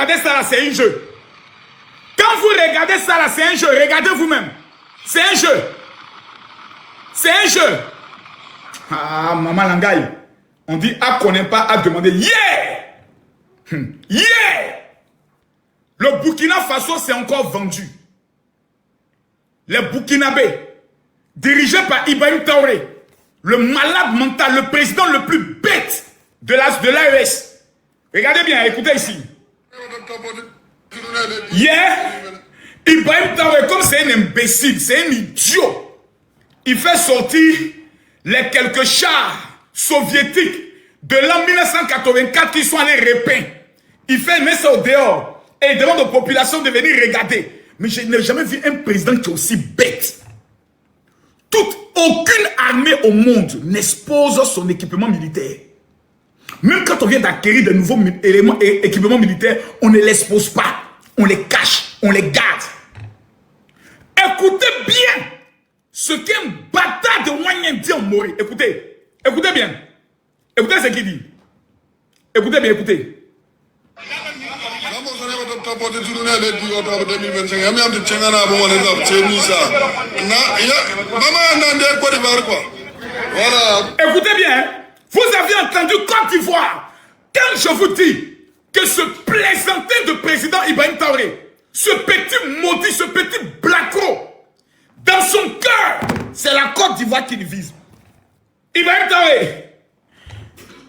regardez ça là, c'est un jeu. Quand vous regardez ça là, c'est un jeu. Regardez vous-même. C'est un jeu. C'est un jeu. Ah, maman Langaï. On dit à connaît pas, à demander. Yeah! Yeah! Le Burkina Faso, c'est encore vendu. Les Burkinabés, dirigés par Ibrahim Traoré, le malade mental, le président le plus bête de l'AES. Regardez bien, écoutez ici. Yeah! Ibrahim Traoré, comme c'est un imbécile, c'est un idiot, il fait sortir les quelques chars soviétiques de l'an 1984 qui sont allés repeindre. Il fait mettre ça au dehors. Et il demande aux populations de venir regarder. Mais je n'ai jamais vu un président qui est aussi bête. Aucune armée au monde n'expose son équipement militaire. Même quand on vient d'acquérir de nouveaux équipements militaires, on ne l'expose pas. On les cache, on les garde. Écoutez bien ce qu'un bâtard de Wanyang dit en Mori. Écoutez, écoutez bien. Écoutez ce qu'il dit. Écoutez bien, écoutez. Écoutez bien, vous avez entendu Côte d'Ivoire. Quand je vous dis que ce plaisantin de président Ibrahim Traoré, ce petit maudit, ce petit blacko, dans son cœur, c'est la Côte d'Ivoire qui le vise. Ibrahim Traoré,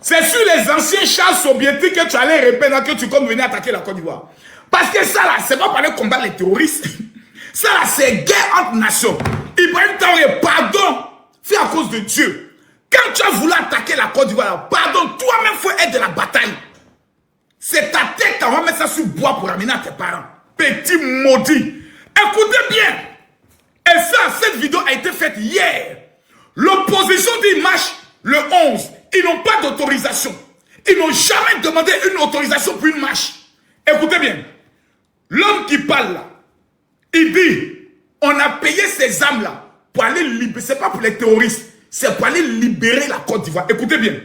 c'est sur les anciens chars soviétiques que tu allais répéter que tu comptes venir attaquer la Côte d'Ivoire. Parce que ça là, c'est pas pour aller combattre les terroristes. Ça là, c'est guerre entre nations. Ibrahim Traoré, pardon, fait à cause de Dieu. Quand tu as voulu attaquer la Côte d'Ivoire, pardon, toi-même faut être de la bataille. C'est ta tête, on va mettre ça sur bois pour amener à tes parents. Petit maudit. Écoutez bien. Et ça, cette vidéo a été faite hier. L'opposition dit marche le 11. Ils n'ont pas d'autorisation. Ils n'ont jamais demandé une autorisation pour une marche. Écoutez bien. L'homme qui parle là, il dit, on a payé ces âmes-là pour aller libérer. Ce n'est pas pour les terroristes. C'est pour aller libérer la Côte d'Ivoire. Écoutez bien.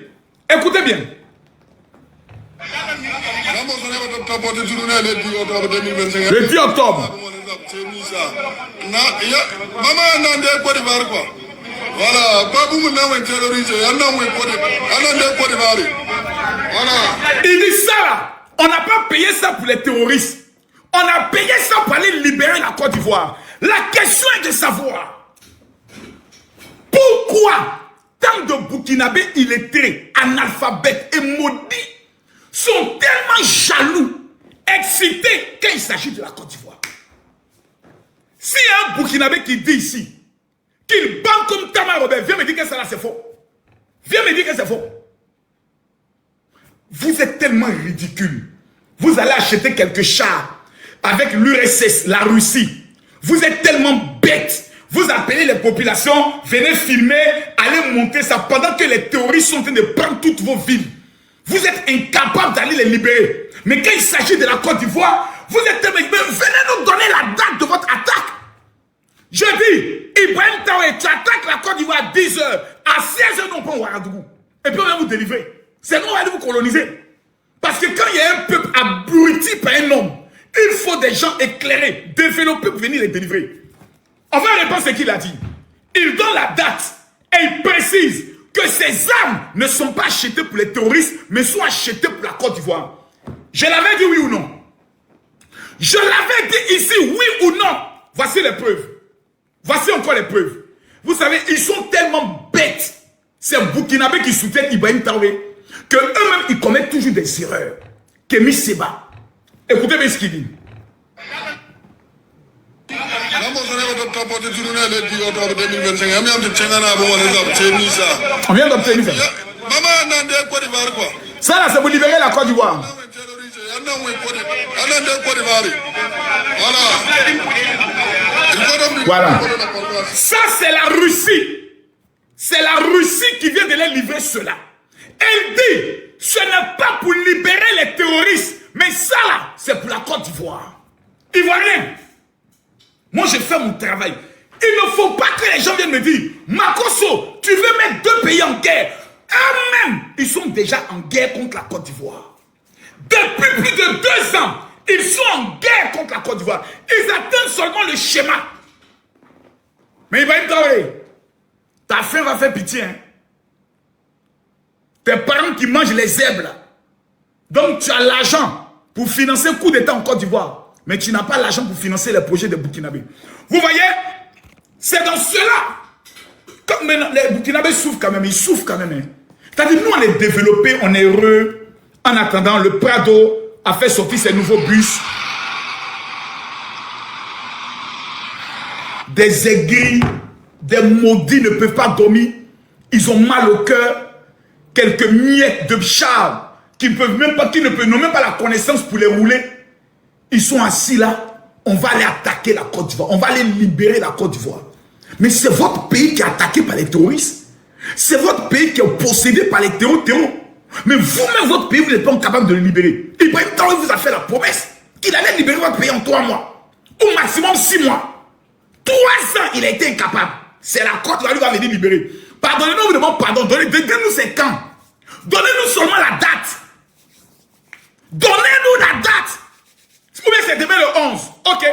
Écoutez bien. Le 10 octobre. Il dit ça là. On n'a pas payé ça pour les terroristes. On a payé ça pour aller libérer la Côte d'Ivoire. La question est de savoir pourquoi tant de Burkinabés illettrés, analphabètes et maudits sont tellement jaloux, excités quand il s'agit de la Côte d'Ivoire. S'il y a un Burkinabé qui dit ici qu'il banque comme Tamar Robert, viens me dire que ça là c'est faux. Viens me dire que c'est faux. Vous êtes tellement ridicule. Vous allez acheter quelques chars avec l'URSS, la Russie. Vous êtes tellement bêtes. Vous appelez les populations, venez filmer, allez monter ça pendant que les terroristes sont en train de prendre toutes vos villes. Vous êtes incapables d'aller les libérer. Mais quand il s'agit de la Côte d'Ivoire, vous êtes tellement... Venez nous donner la date de votre attaque. Je dis, Ibrahim Traoré, tu attaques la Côte d'Ivoire à 10 h. À 16 h, nous prenons Ouagadougou. Et puis on va vous délivrer. C'est nous, on va aller vous coloniser. Parce que quand il y a un peuple abruti par un homme, il faut des gens éclairés, développés pour venir les délivrer. On va répondre ce qu'il a dit. Il donne la date et il précise que ces armes ne sont pas achetées pour les terroristes, mais sont achetées pour la Côte d'Ivoire. Je l'avais dit oui ou non? Je l'avais dit ici oui ou non? Voici les preuves. Voici encore les preuves. Vous savez, ils sont tellement bêtes, ces Burkinabés qui soutiennent Ibrahim Traoré, que eux-mêmes, ils commettent toujours des erreurs. Kémy Séba. Écoutez bien ce qu'il dit. On vient d'obtenir ça. Ça là, c'est pour libérer la Côte d'Ivoire. Voilà. Ça, c'est la Russie. C'est la Russie qui vient de les livrer cela. Elle dit, ce n'est pas pour libérer les terroristes, mais ça là, c'est pour la Côte d'Ivoire. Ivoirien. Moi, je fais mon travail. Il ne faut pas que les gens viennent me dire, Makosso, tu veux mettre deux pays en guerre. Eux-mêmes, ils sont déjà en guerre contre la Côte d'Ivoire. Depuis plus de 2 ans, Ils sont en guerre contre la Côte d'Ivoire. Ils attendent seulement le schéma. Mais Ibrahim Traoré, ta faim va faire pitié. Hein? Tes parents qui mangent les herbes là. Donc tu as l'argent pour financer un coup d'État en Côte d'Ivoire. Mais tu n'as pas l'argent pour financer les projets des Burkinabés. Vous voyez, c'est dans cela. Comme les Burkinabés souffrent quand même, ils souffrent quand même. Hein. C'est-à-dire, nous on est développés, on est heureux. En attendant, le Prado a fait sortir ses nouveaux bus. Des aigris, des maudits ne peuvent pas dormir. Ils ont mal au cœur. Quelques miettes de chars qui ne peuvent même pas, n'ont même pas la connaissance pour les rouler. Ils sont assis là. On va aller attaquer la Côte d'Ivoire. On va aller libérer la Côte d'Ivoire. Mais c'est votre pays qui est attaqué par les terroristes. C'est votre pays qui est possédé par les terroristes. Mais vous-même, votre pays, vous n'êtes pas capable de le libérer. Ibrahim Traoré vous a fait la promesse qu'il allait libérer votre pays en 3 mois. Au maximum 6 mois. 3 ans, il a été incapable. C'est la Côte d'Ivoire qui va venir libérer. Pardonnez-nous, vous demandons pardon. Donnez-nous ces camps. Donnez-nous seulement la date. Donnez-nous la date. Ou bien c'est demain le 11. Ok.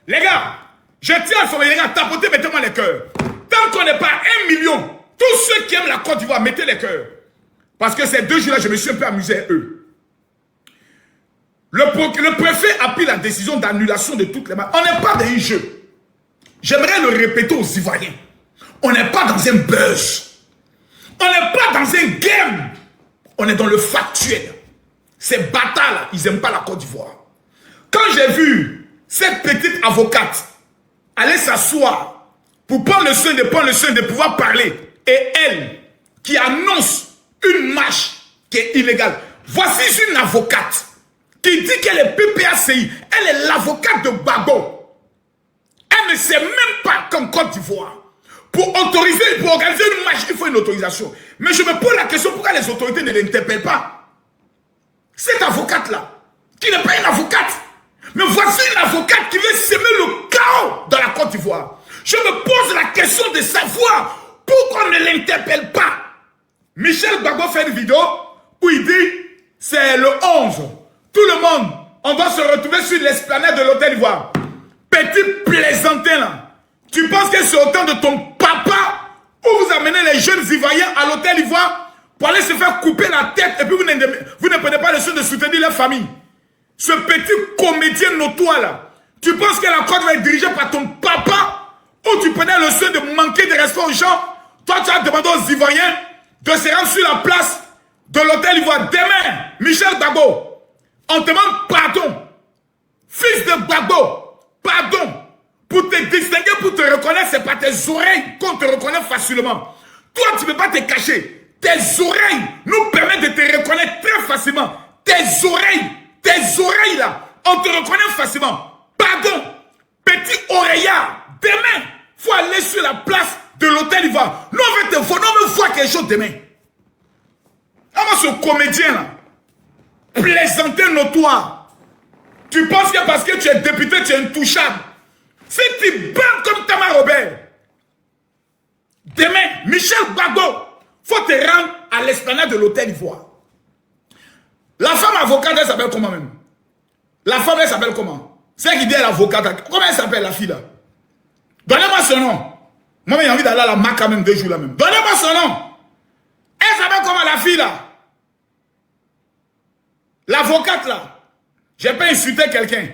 Les gars, je tiens à informer les gars, tapotez, mettez-moi les cœurs. Tant qu'on n'est pas 1 million, tous ceux qui aiment la Côte d'Ivoire, mettez les cœurs. Parce que ces 2 jours-là, je me suis un peu amusé à eux. Le préfet a pris la décision d'annulation de toutes les matchs. On n'est pas dans un jeu. J'aimerais le répéter aux Ivoiriens. On n'est pas dans un buzz. On n'est pas dans un game. On est dans le factuel. Ces bâtards-là, ils n'aiment pas la Côte d'Ivoire. Quand j'ai vu cette petite avocate aller s'asseoir pour prendre le soin de pouvoir parler, et elle qui annonce une marche qui est illégale. Voici une avocate qui dit qu'elle est PPACI. Elle est l'avocate de Gbagbo. Elle ne sait même pas qu'en Côte d'Ivoire, pour organiser une marche, il faut une autorisation. Mais je me pose la question, pourquoi les autorités ne l'interpellent pas? Cette avocate-là, qui n'est pas une avocate, mais voici une avocate qui veut semer le chaos dans la Côte d'Ivoire. Je me pose la question de savoir pourquoi on ne l'interpelle pas. Michel Gbagbo fait une vidéo où il dit, c'est le 11. Tout le monde, on va se retrouver sur l'esplanade de l'Hôtel Ivoire. Petit plaisantin là. Tu penses que c'est au temps de ton papa où vous amenez les jeunes Ivoiriens à l'Hôtel Ivoire pour aller se faire couper la tête et puis vous ne prenez pas le soin de soutenir leur famille. Ce petit comédien notoire là. Tu penses que la Côte va être dirigée par ton papa ou tu prenais le soin de manquer de respect aux gens? Toi tu as demandé aux Ivoiriens de se rendre sur la place de l'Hôtel Ivoire. Demain, Michel Gbagbo, on te demande pardon. Fils de Gbagbo, pardon. Pour te distinguer, pour te reconnaître, c'est pas tes oreilles qu'on te reconnaît facilement. Toi, tu ne peux pas te cacher. Tes oreilles nous permettent de te reconnaître très facilement. Tes oreilles là, on te reconnaît facilement. Pardon, petit oreillard. Demain, il faut aller sur la place de l'Hôtel Ivoire. Nous, on va te voir quelque chose demain. Avant ce comédien là, plaisantin notoire, tu penses que parce que tu es député, tu es intouchable. Si tu bandes comme Tamar Robert, demain, Michel Gbagbo, faut te rendre à l'esplanade de l'Hôtel Ivoire. La femme avocate, elle s'appelle comment même? La femme, elle s'appelle comment? C'est qui dit l'avocate. Comment elle s'appelle la fille là? Donnez-moi son nom. Moi, j'ai envie d'aller à la MAC quand même 2 jours là même. Donnez-moi son nom. Elle s'appelle comment la fille là? L'avocate là. J'ai pas insulté quelqu'un.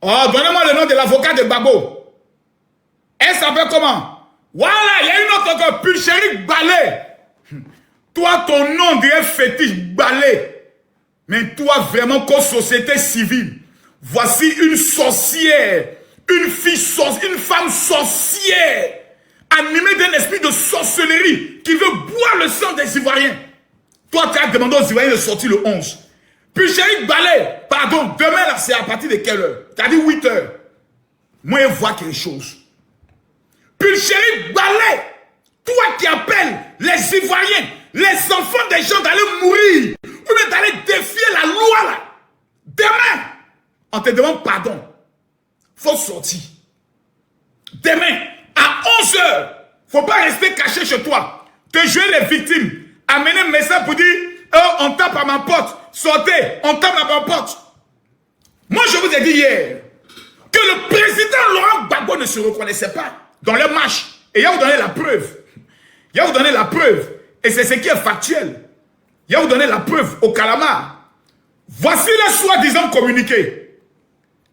Oh, donnez-moi le nom de l'avocat de Gbagbo. Elle s'appelle comment? Voilà, il y a une autre encore, Pulchérik Balé. Toi, ton nom dirait fétiche Balé. Mais toi, vraiment, comme société civile, voici une sorcière, une femme sorcière, animée d'un esprit de sorcellerie, qui veut boire le sang des Ivoiriens. Toi, tu as demandé aux Ivoiriens de sortir le 11. Puis Chéri Balé, pardon, demain là, c'est à partir de quelle heure? Tu as dit 8 heures. Moi, je vois quelque chose. Puis Chéri Balé, toi qui appelles les Ivoiriens, les enfants des gens d'aller mourir, ou bien d'aller défier la loi là. Demain, on te demande pardon. Faut sortir. Demain, à 11 heures, faut pas rester caché chez toi. Te jouer les victimes. Amener un message pour dire, Oh, on tape à ma porte. Sortez, on tape à ma porte. Moi, je vous ai dit hier que le président Laurent Gbagbo ne se reconnaissait pas dans le match. Et il va vous donner la preuve. Il va vous donner la preuve. Et c'est ce qui est factuel. Il va vous donner la preuve au calamar. Voici le soi-disant communiqué.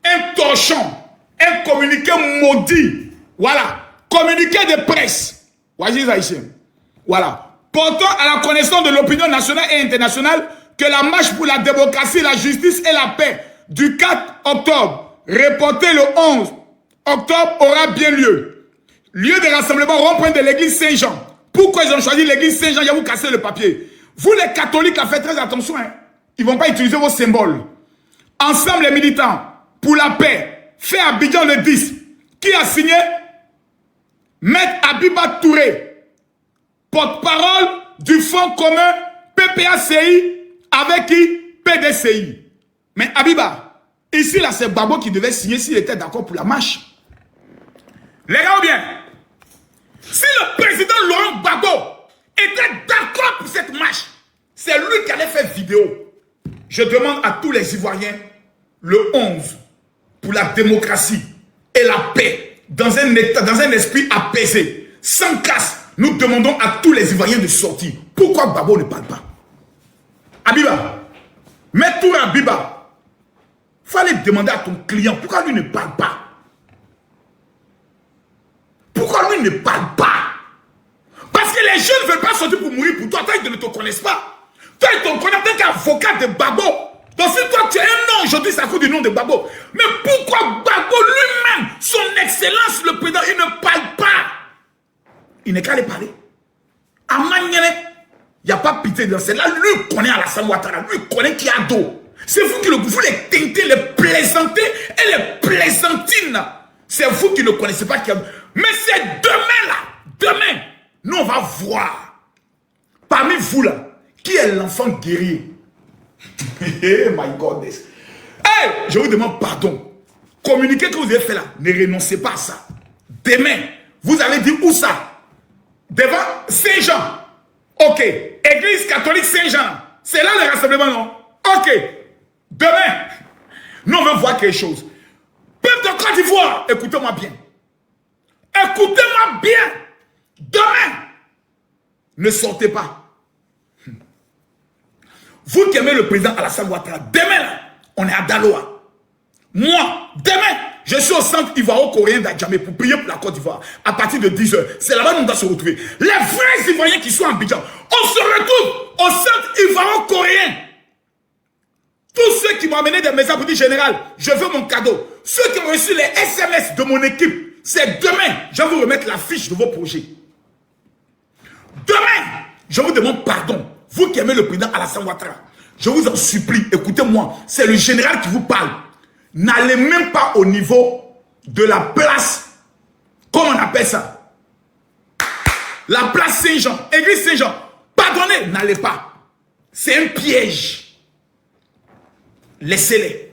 Un torchon. Un communiqué maudit. Voilà. Communiqué de presse. Voici ça ici. Voilà. Portant à la connaissance de l'opinion nationale et internationale que la marche pour la démocratie, la justice et la paix du 4 octobre, reportée le 11 octobre, aura bien lieu. Lieu de rassemblement rond-point de l'église Saint-Jean. Pourquoi ils ont choisi l'église Saint-Jean? Il va vous casser le papier. Vous les catholiques, faites très attention. Hein. Ils ne vont pas utiliser vos symboles. Ensemble les militants pour la paix, fait Abidjan le 10. Qui a signé? Maître Abiba Touré, porte-parole du Fonds commun PPACI avec qui? PDCI. Mais Abiba, ici là c'est Gbagbo qui devait signer s'il était d'accord pour la marche. Les gars ou bien, si le président Laurent Gbagbo était d'accord pour cette marche, c'est lui qui allait faire vidéo. Je demande à tous les Ivoiriens, le 11, pour la démocratie et la paix, dans un état, dans un esprit apaisé, sans casse, nous demandons à tous les Ivoiriens de sortir. Pourquoi Gbagbo ne parle pas? Abiba, mets-toi Abiba. Il fallait demander à ton client pourquoi lui ne parle pas. Pourquoi lui ne parle pas? Parce que les jeunes ne veulent pas sortir pour mourir pour toi, toi ils ne te connaissent pas. Toi ils te connaissent en tant qu'avocat de Gbagbo. Donc si toi tu as un nom aujourd'hui, c'est à cause du nom de Gbagbo. Mais pourquoi Gbagbo lui-même, son excellence, le président, il ne parle pas? Il n'est qu'à aller parler. À Maniene, il n'y a pas pitié dans celle-là. Lui connaît Alassane Ouattara, lui connaît qui a dos. C'est vous qui vous les teintez, les plaisantez et les plaisantines. C'est vous qui ne connaissez pas qui a dos. Mais c'est demain là, demain, nous on va voir. Parmi vous là, qui est l'enfant guerrier? My goodness. Hey, je vous demande pardon. Communiquez que vous avez fait là, ne renoncez pas à ça. Demain, vous allez dire où ça? Devant Saint-Jean. Ok. Église catholique Saint-Jean. C'est là le rassemblement, non? Ok. Demain, nous on veut voir quelque chose. Peuple de Côte d'Ivoire, écoutez-moi bien. Écoutez-moi bien. Demain, ne sortez pas. Vous qui aimez le président Alassane Ouattara, demain, là, on est à Daloa. Moi, demain, je suis au centre ivoiro-coréen d'Adjamé pour prier pour la Côte d'Ivoire. À partir de 10 h. C'est là-bas qu'on doit se retrouver. Les vrais Ivoiriens qui sont en Abidjan, on se retrouve au centre ivoiro-coréen. Tous ceux qui m'ont amené des messages pour dire général, je veux mon cadeau. Ceux qui ont reçu les SMS de mon équipe, c'est demain, je vais vous remettre la fiche de vos projets. Demain, je vous demande pardon. Vous qui aimez le président Alassane Ouattara, je vous en supplie, écoutez-moi, c'est le général qui vous parle. N'allez même pas au niveau de la place, comment on appelle ça? La place Saint-Jean, église Saint-Jean. Pardonnez, n'allez pas. C'est un piège. Laissez-les.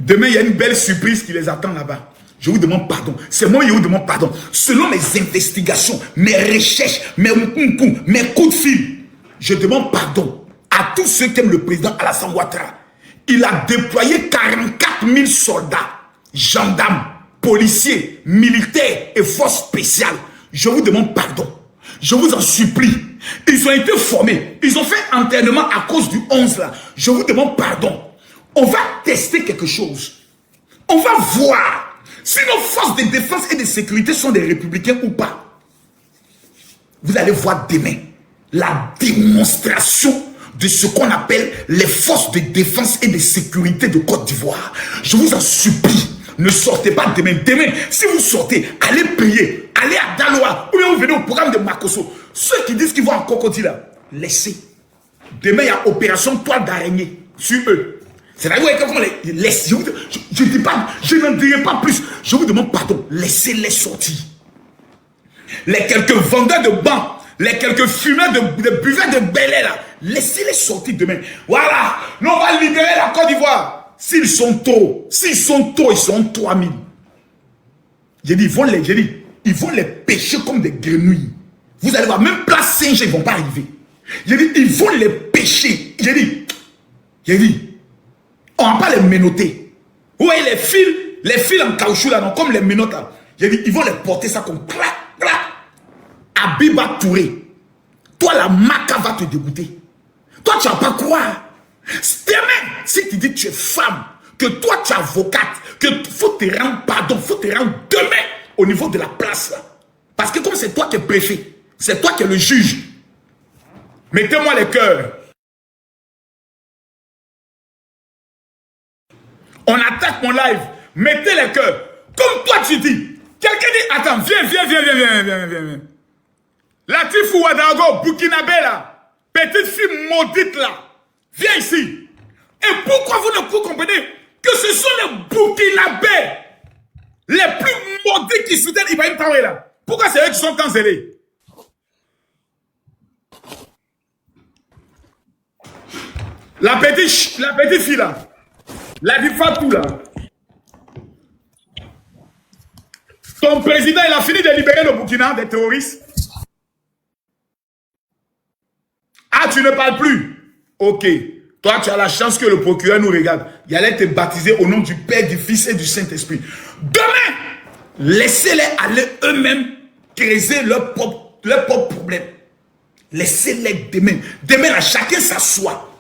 Demain, il y a une belle surprise qui les attend là-bas. Je vous demande pardon. C'est moi qui vous demande pardon. Selon mes investigations, mes recherches, mes coups de fil, je demande pardon à tous ceux qui aiment le président Alassane Ouattara. Il a déployé 44 000 soldats, gendarmes, policiers, militaires et forces spéciales. Je vous demande pardon. Je vous en supplie. Ils ont été formés. Ils ont fait entraînement à cause du 11 là. Je vous demande pardon. On va tester quelque chose. On va voir si nos forces de défense et de sécurité sont des républicains ou pas. Vous allez voir demain la démonstration de ce qu'on appelle les forces de défense et de sécurité de Côte d'Ivoire. Je vous en supplie, ne sortez pas demain. Demain, si vous sortez, allez prier, allez à Daloa, ou bien vous venez au programme de Makosso. Ceux qui disent qu'ils vont en crocodile, laissez. Demain, il y a opération toile d'araignée sur eux. C'est-à-dire qu'on les laisse. Je dis pas, je n'en dirai pas plus. Je vous demande pardon. Laissez-les sortir. Les quelques vendeurs de bancs, les quelques fumeurs de buveurs de belais là, laissez-les sortir demain. Voilà. Nous on va libérer la Côte d'Ivoire. S'ils sont trop, ils sont 3000. J'ai dit, ils vont les pêcher comme des grenouilles. Vous allez voir, même place Saint-Jean, ils ne vont pas arriver. J'ai dit, ils vont les pêcher. J'ai dit, on ne va pas les menotter. Vous voyez les fils en caoutchouc là, non, comme les menottes là. J'ai dit, ils vont les porter ça comme clac, clac. Abiba Touré. Toi, la maca va te dégoûter. Toi, tu vas pas croire. Demain, si tu dis que tu es femme, que toi, tu es avocate, que faut te rendre pardon, faut te rendre demain au niveau de la place là. Parce que comme c'est toi qui es préfet, c'est toi qui es le juge. Mettez-moi les cœurs. On attaque mon live. Mettez les cœurs. Comme toi tu dis. Quelqu'un dit, attends, viens. Latifou Ouedraogo, Burkinabé là. Petite fille maudite là. Viens ici. Et pourquoi vous ne comprenez que ce sont les Burkinabés les plus maudits qui soutiennent Ibrahim Traoré là? Pourquoi c'est eux qui sont tant zélés? La petite fille là. La Fatou là. Ton président, il a fini de libérer le Burkina des terroristes. Ah, tu ne parles plus. Ok. Toi, tu as la chance que le procureur nous regarde. Il allait te baptiser au nom du Père, du Fils et du Saint-Esprit. Demain, laissez-les aller eux-mêmes creuser leur propre problème. Laissez-les demain. Demain, là, chacun s'assoit.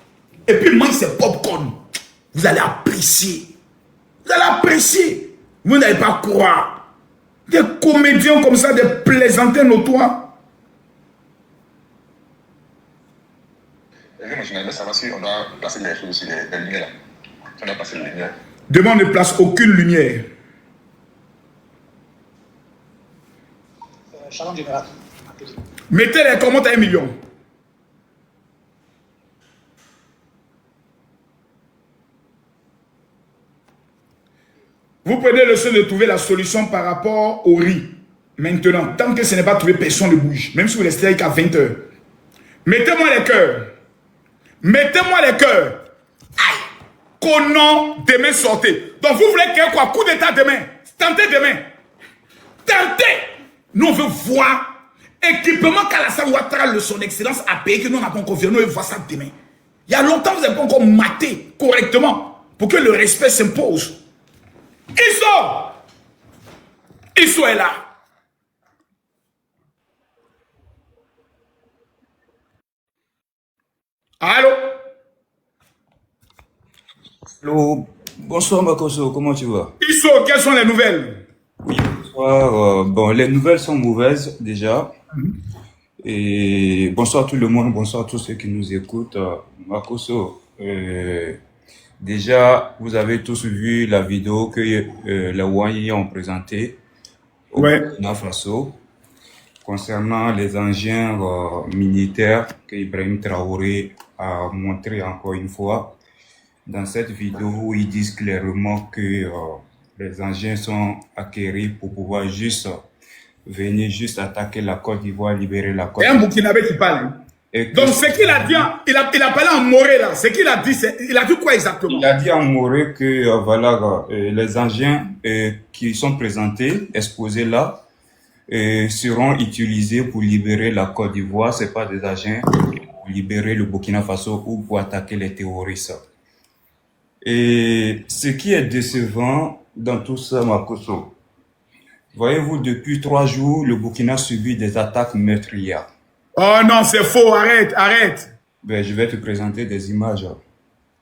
Et puis mange ses popcorn. Vous allez apprécier. Vous allez apprécier. Vous n'allez pas croire. Des comédiens comme ça, des plaisantins notoires. On doit placer les choses aussi, les lumières là. On doit placer les lumières. Demain, on ne place aucune lumière. Shalom général. Mettez les commentaires à 1 million. Vous prenez le soin de trouver la solution par rapport au riz. Maintenant, tant que ce n'est pas trouvé, personne ne bouge. Même si vous restez avec à 20 heures. Mettez-moi les cœurs. Mettez-moi les cœurs. Aïe. Conan, demain sortez. Donc vous voulez qu'il y ait quoi? Coup d'état demain. Tentez demain. Tentez. Nous on veut voir équipement qu'Alassane Ouattara, son excellence, a payé, que nous n'avons pas encore vu. Nous on veut voir ça demain. Il y a longtemps, vous n'avez pas encore maté correctement pour que le respect s'impose. Isso est là. Allô? Allô, bonsoir Makoso, comment tu vas? Isso, quelles sont les nouvelles? Oui, bonsoir. Bon, les nouvelles sont mauvaises déjà. Et bonsoir tout le monde, bonsoir tous ceux qui nous écoutent. Makoso, déjà, vous avez tous vu la vidéo que les Ouayi ont présentée au Burkina Faso concernant les engins militaires que Ibrahim Traoré a montré encore une fois. Dans cette vidéo, ils disent clairement que les engins sont acquéris pour pouvoir juste venir attaquer la Côte d'Ivoire, libérer la Côte d'Ivoire. Et un Burkinabé qui parle. Donc, ce qu'il a dit, il a parlé en moré là. Ce qu'il a dit, il a dit quoi exactement? Il a dit en moré que voilà, les engins qui sont présentés, exposés là, seront utilisés pour libérer la Côte d'Ivoire. C'est pas des engins pour libérer le Burkina Faso ou pour attaquer les terroristes. Et ce qui est décevant dans tout ça, Makoso, voyez-vous, depuis 3 jours, le Burkina subit des attaques meurtrières. Oh non, c'est faux, arrête. Ben, je vais te présenter des images.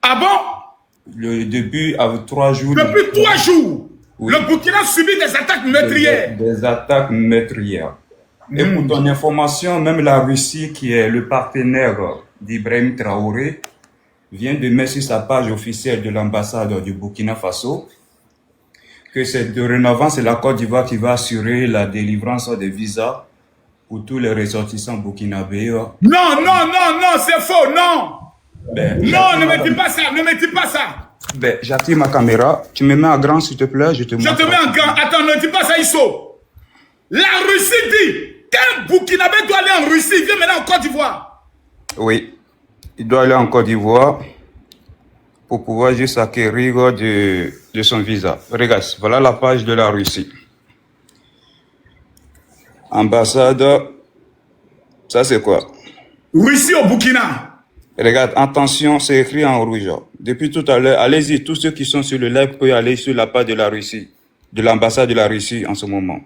Ah bon? Depuis 3 jours. Depuis 3 jours, oui. Le Burkina subit des attaques meurtrières. Des attaques meurtrières. Et pour ton information, même la Russie, qui est le partenaire d'Ibrahim Traoré, vient de mettre sur sa page officielle de l'ambassade du Burkina Faso que dorénavant, c'est la Côte d'Ivoire qui va assurer la délivrance des visas pour tous les ressortissants burkinabés. Non, c'est faux, non. Ben, non, ne me dis pas ça, ne me dis pas ça. Ben, j'active ma caméra. Tu me mets en grand, s'il te plaît, je te montre. Je te mets en grand. Attends, ne dis pas ça, Isso. La Russie dit qu'un Burkinabé doit aller en Russie, il vient maintenant en Côte d'Ivoire. Oui, il doit aller en Côte d'Ivoire pour pouvoir juste acquérir de son visa. Regarde, voilà la page de la Russie. Ambassade Ça, c'est quoi? Russie au Burkina. Regarde, attention, c'est écrit en rouge. Depuis tout à l'heure, allez-y, tous ceux qui sont sur le live peuvent aller sur la page de la Russie, de l'ambassade de la Russie en ce moment.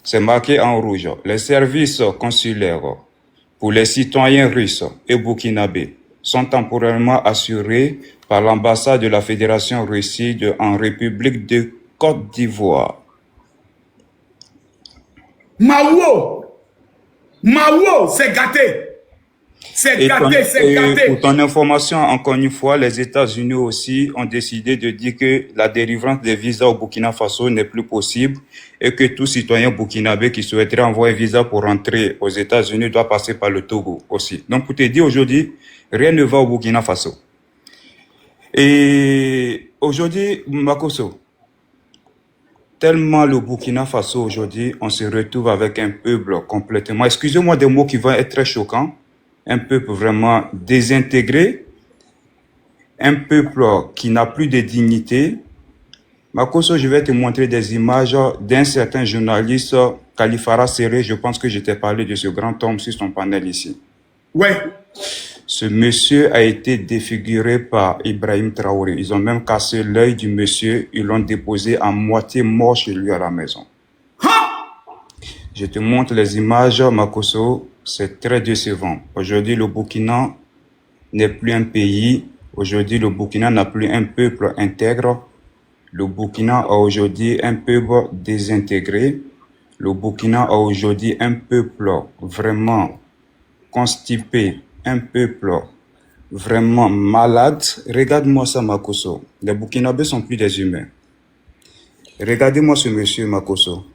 C'est marqué en rouge. Les services consulaires pour les citoyens russes et burkinabés sont temporairement assurés par l'ambassade de la Fédération Russie en République de Côte d'Ivoire. Mawo, c'est gâté. C'est gâté, c'est gâté. Pour ton information, encore une fois, les États-Unis aussi ont décidé de dire que la délivrance des visas au Burkina Faso n'est plus possible et que tout citoyen burkinabé qui souhaiterait envoyer un visa pour rentrer aux États-Unis doit passer par le Togo aussi. Donc, pour te dire aujourd'hui, rien ne va au Burkina Faso. Et aujourd'hui, Makoso, tellement le Burkina Faso aujourd'hui, on se retrouve avec un peuple complètement, excusez-moi des mots qui vont être très choquants, un peuple vraiment désintégré, un peuple qui n'a plus de dignité. Makoso, je vais te montrer des images d'un certain journaliste, Kalifara Serré. Je pense que je t'ai parlé de ce grand homme sur son panel ici. Ouais. Ce monsieur a été défiguré par Ibrahim Traoré. Ils ont même cassé l'œil du monsieur. Ils l'ont déposé à moitié mort chez lui à la maison. Je te montre les images, Makoso. C'est très décevant. Aujourd'hui, le Burkina n'est plus un pays. Aujourd'hui, le Burkina n'a plus un peuple intègre. Le Burkina a aujourd'hui un peuple désintégré. Le Burkina a aujourd'hui un peuple vraiment constipé, un peuple vraiment malade. Regarde-moi ça, Makoso. Les Burkinabés sont plus des humains. Regardez-moi ce monsieur, Makoso.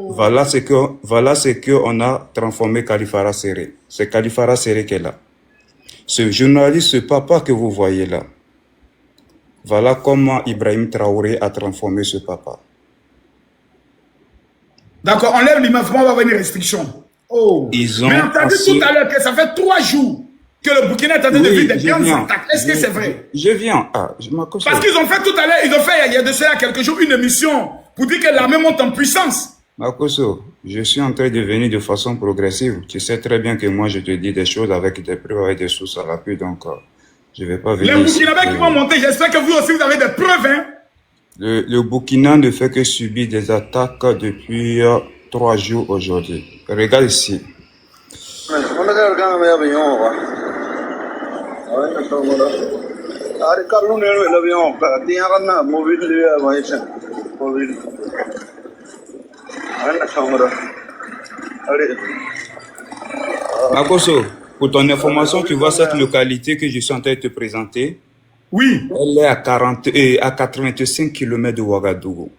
Voilà ce que on a transformé Kalifara Serré. C'est Kalifara Serré qui est là. Ce journaliste, ce papa que vous voyez là. Voilà comment Ibrahim Traoré a transformé ce papa. D'accord, on lève l'image, on va avoir une restriction. Oh. Ils ont mais on t'a dit tout à l'heure que ça fait 3 jours que le Burkina est en train de vivre des grandes attaques. Est-ce que c'est vrai? Je viens. Parce qu'ils ont fait tout à l'heure, ils ont fait il y a de cela quelques jours une émission pour dire que l'armée monte en puissance. Makoso, je suis en train de venir de façon progressive. Tu sais très bien que moi je te dis des choses avec des preuves et des sources à l'appui, donc je ne vais pas venir. Les Burkinabés qui vont monter, j'espère que vous aussi vous avez des preuves. Hein? Le Burkina ne fait que subir des attaques depuis 3 jours aujourd'hui. Regarde ici. Makoso, pour ton information, tu vois cette localité que je suis en train de te présenter. Oui. Elle est à 85 km de Ouagadougou.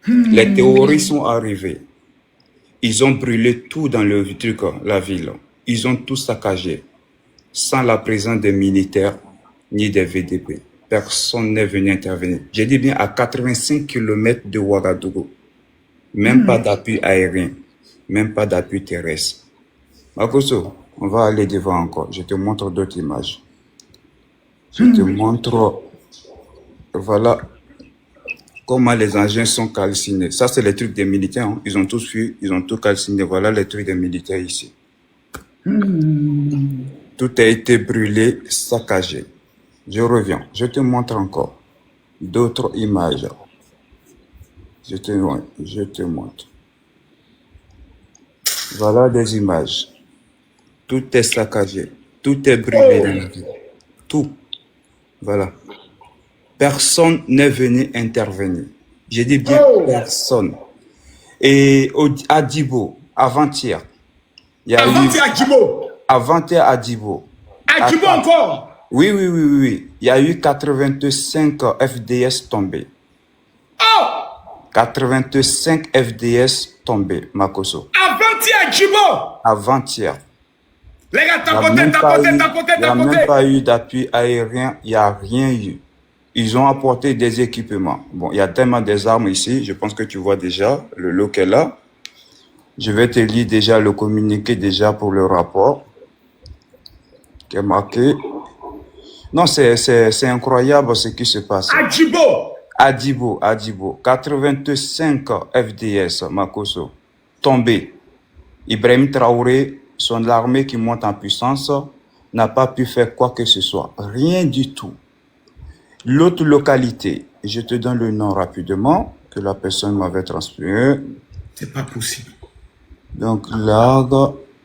Les terroristes sont arrivés. Ils ont brûlé tout dans le truc, la ville. Ils ont tout saccagé. Sans la présence des militaires ni des VDP. Personne n'est venu intervenir. J'ai dit bien à 85 km de Ouagadougou. Même pas d'appui aérien. Même pas d'appui terrestre. Makoso, on va aller devant encore. Je te montre d'autres images. Je te montre, voilà, comment les engins sont calcinés. Ça, c'est les trucs des militaires. Hein. Ils ont tous fui, ils ont tout calciné. Voilà les trucs des militaires ici. Tout a été brûlé, saccagé. Je reviens. Je te montre encore d'autres images. Je te montre. Voilà des images. Tout est saccagé. Tout est brûlé dans la ville. Tout. Voilà. Personne n'est venu intervenir. J'ai dit bien personne. Et à Dibo, avant-hier. Avant-hier à Dibo. À Dibo encore? Oui. Il y a eu 85 FDS tombés. 85 FDS tombés, Makoso. Avant-hier à Dibo? Avant-hier. Les gars, tapoter. Il n'y a même pas eu d'appui aérien, il n'y a rien eu. Ils ont apporté des équipements. Bon, il y a tellement des armes ici, je pense que tu vois déjà le lot qu'elle a. Je vais te lire déjà le communiqué déjà pour le rapport qui est marqué. Non, c'est incroyable ce qui se passe. À Dibo. 85 FDS, Makoso, tombés. Ibrahim Traoré, son armée qui monte en puissance, n'a pas pu faire quoi que ce soit. Rien du tout. L'autre localité, je te donne le nom rapidement, que la personne m'avait transféré. C'est pas possible. Donc là,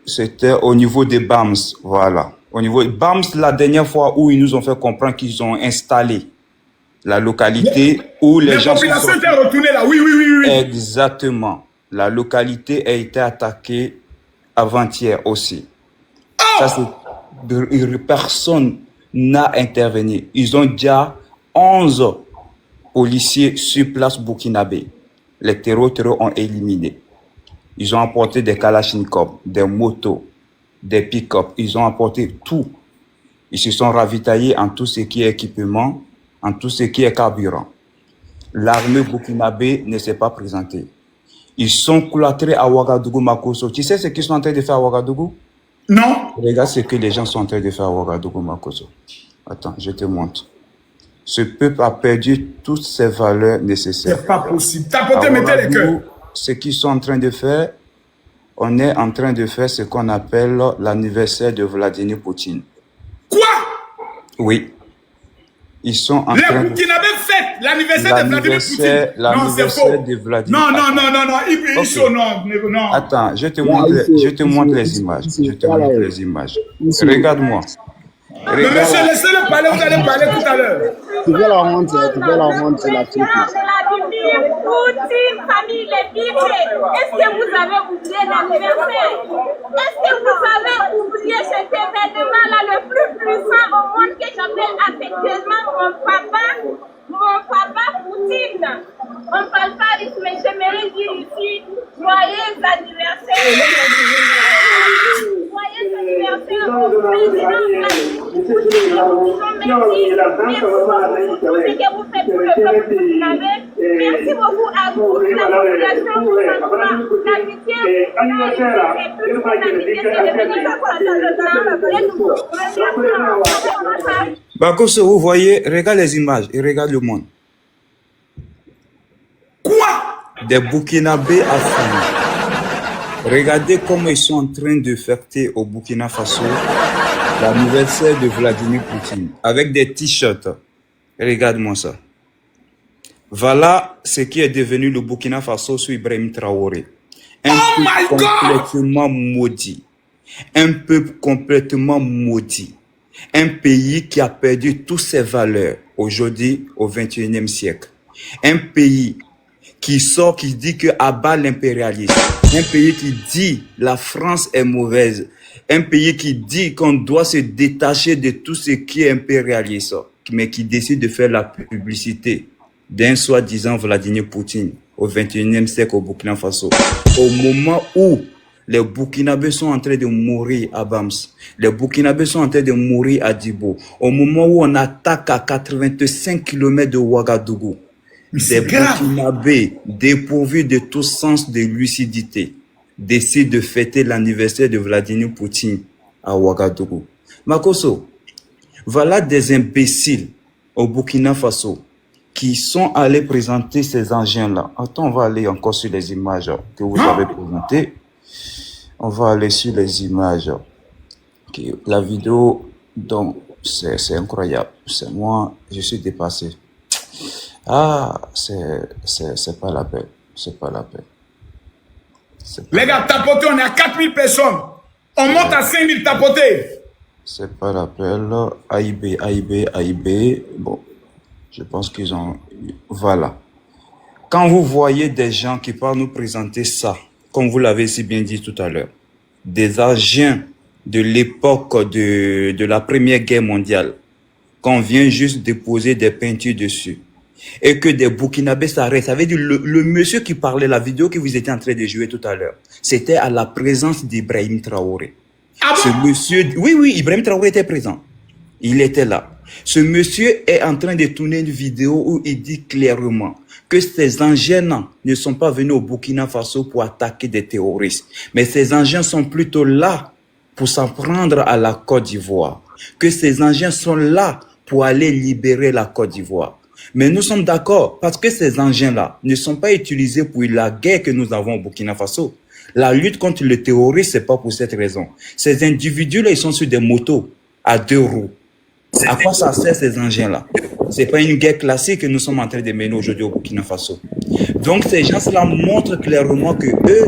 c'était au niveau des BAMS, voilà. Au niveau des BAMS, la dernière fois où ils nous ont fait comprendre qu'ils ont installé la localité où les gens... La population était retournée là, oui, oui, oui, oui. Exactement. La localité a été attaquée avant-hier aussi. Ça, c'est... Personne n'a intervenu. Ils ont déjà 11 policiers sur place burkinabé. Les terreurs ont éliminé. Ils ont apporté des kalachnikovs, des motos, des pick-up. Ils ont apporté tout. Ils se sont ravitaillés en tout ce qui est équipement, en tout ce qui est carburant. L'armée burkinabé ne s'est pas présentée. Ils sont cloîtrés à Ouagadougou, Makosso. Tu sais ce qu'ils sont en train de faire à Ouagadougou? Non. Regarde ce que les gens sont en train de faire à Ouagadougou, Makosso. Attends, je te montre. Ce peuple a perdu toutes ses valeurs nécessaires. C'est pas possible. Tapoter, mettez les cœurs. Ce qu'ils sont en train de faire, on est en train de faire ce qu'on appelle l'anniversaire de Vladimir Poutine. Quoi? Oui. Ils sont en les train Burkinabés fêtent l'anniversaire de Vladimir Poutine. Non, c'est faux. De Vladimir. Non, non, non, non, non. Ils sont non. Attends, je te montre les images. Je te montre les images. Regarde-moi. Mais monsieur, laissez-le parler, vous allez parler tout à l'heure. Tu veux la honte, c'est l'Afrique. Vladimir Poutine, famille les Bibles. Est-ce que vous avez oublié l'anniversaire? Est-ce que vous avez oublié cet événement-là le plus puissant au monde que j'appelle affectueusement mon papa Poutine? On ne parle pas russe, mais j'aimerais dire ici, joyeux anniversaire. Joyeux anniversaire au président Vladimir Poutine. Merci beaucoup pour ce que vous faites pour le peuple burkinabé. Merci beaucoup à vous, la population, l'amitié, et plus l'amitié, c'est devenu notre Makosso, vous voyez, regarde les images et regarde le monde. Quoi? Des Burkinabés affamés. Regardez comment ils sont en train de fêter au Burkina Faso l'anniversaire de Vladimir Poutine avec des t-shirts. Regarde-moi ça. Voilà ce qui est devenu le Burkina Faso sous Ibrahim Traoré. Un peuple complètement maudit. Un peuple complètement maudit. Un pays qui a perdu toutes ses valeurs aujourd'hui au XXIe siècle. Un pays qui sort, qui dit que abat l'impérialisme. Un pays qui dit la France est mauvaise. Un pays qui dit qu'on doit se détacher de tout ce qui est impérialiste, mais qui décide de faire la publicité d'un soi-disant Vladimir Poutine au XXIe siècle au Burkina Faso. Au moment où les Burkinabés sont en train de mourir à Bams, les Burkinabés sont en train de mourir à Dibo, au moment où on attaque à 85 km de Ouagadougou, des Burkinabés dépourvus de tout sens de lucidité décident de fêter l'anniversaire de Vladimir Poutine à Ouagadougou. Makosso, voilà des imbéciles au Burkina Faso qui sont allés présenter ces engins-là. Attends, on va aller encore sur les images que vous avez présentées. On va aller sur les images. Okay. La vidéo, donc, c'est incroyable. C'est moi, je suis dépassé. Ah, c'est pas la peine. C'est pas la peine. Les gars, tapotés, on est à 4000 personnes. On monte à 5000 tapotés. C'est pas la peine. AIB. Bon, je pense qu'ils ont... Voilà. Quand vous voyez des gens qui parlent nous présenter ça, comme vous l'avez si bien dit tout à l'heure, des agents de l'époque de la Première Guerre mondiale, qu'on vient juste déposer des peintures dessus, et que des Burkinabés s'arrêtent. Ça veut dire le monsieur qui parlait, la vidéo que vous étiez en train de jouer tout à l'heure, c'était à la présence d'Ibrahim Traoré. Ah bon? Ce monsieur, oui, Ibrahim Traoré était présent. Il était là. Ce monsieur est en train de tourner une vidéo où il dit clairement que ces engins ne sont pas venus au Burkina Faso pour attaquer des terroristes, mais ces engins sont plutôt là pour s'en prendre à la Côte d'Ivoire, que ces engins sont là pour aller libérer la Côte d'Ivoire. Mais nous sommes d'accord parce que ces engins-là ne sont pas utilisés pour la guerre que nous avons au Burkina Faso. La lutte contre le terrorisme, c'est pas pour cette raison. Ces individus-là, ils sont sur des motos à 2 roues. À quoi ça sert ces engins-là? C'est pas une guerre classique que nous sommes en train de mener aujourd'hui au Burkina Faso. Donc ces gens-là montrent clairement que eux,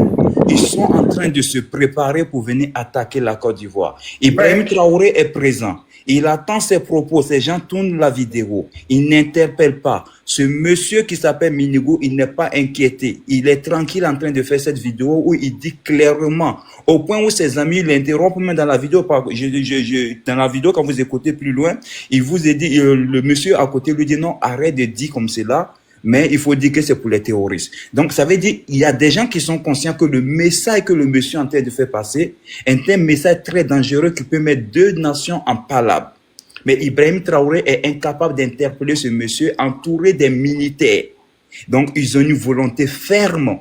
ils sont en train de se préparer pour venir attaquer la Côte d'Ivoire. Ibrahim Traoré est présent. Il attend ses propos. Ces gens tournent la vidéo. Il n'interpelle pas. Ce monsieur qui s'appelle Minigo, il n'est pas inquiété. Il est tranquille en train de faire cette vidéo où il dit clairement, au point où ses amis l'interrompent même dans la vidéo. Dans la vidéo, quand vous écoutez plus loin, il vous a dit, le monsieur à côté lui dit non, arrête de dire comme cela. Mais il faut dire que c'est pour les terroristes. Donc, ça veut dire il y a des gens qui sont conscients que le message que le monsieur est en train de faire passer est un message très dangereux qui peut mettre 2 nations en palabre. Mais Ibrahim Traoré est incapable d'interpeller ce monsieur entouré des militaires. Donc, ils ont une volonté ferme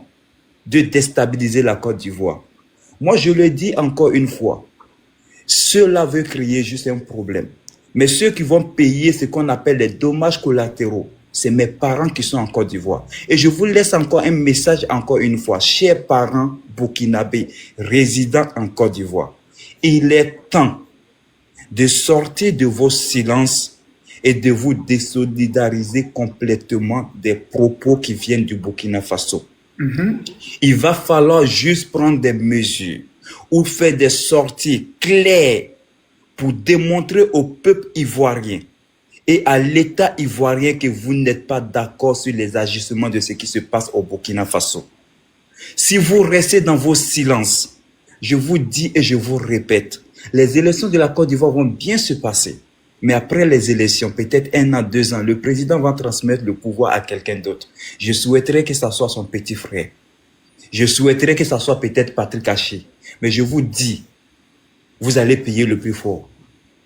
de déstabiliser la Côte d'Ivoire. Moi, je le dis encore une fois, cela veut créer juste un problème. Mais ceux qui vont payer ce qu'on appelle les dommages collatéraux, c'est mes parents qui sont en Côte d'Ivoire. Et je vous laisse encore un message encore une fois. Chers parents burkinabés résidant en Côte d'Ivoire, il est temps de sortir de vos silences et de vous désolidariser complètement des propos qui viennent du Burkina Faso. Il va falloir juste prendre des mesures ou faire des sorties claires pour démontrer au peuple ivoirien et à l'État ivoirien que vous n'êtes pas d'accord sur les agissements de ce qui se passe au Burkina Faso. Si vous restez dans vos silences, je vous dis et je vous répète, les élections de la Côte d'Ivoire vont bien se passer. Mais après les élections, peut-être 1 an, 2 ans, le président va transmettre le pouvoir à quelqu'un d'autre. Je souhaiterais que ça soit son petit frère. Je souhaiterais que ça soit peut-être Patrick Haché. Mais je vous dis, vous allez payer le plus fort.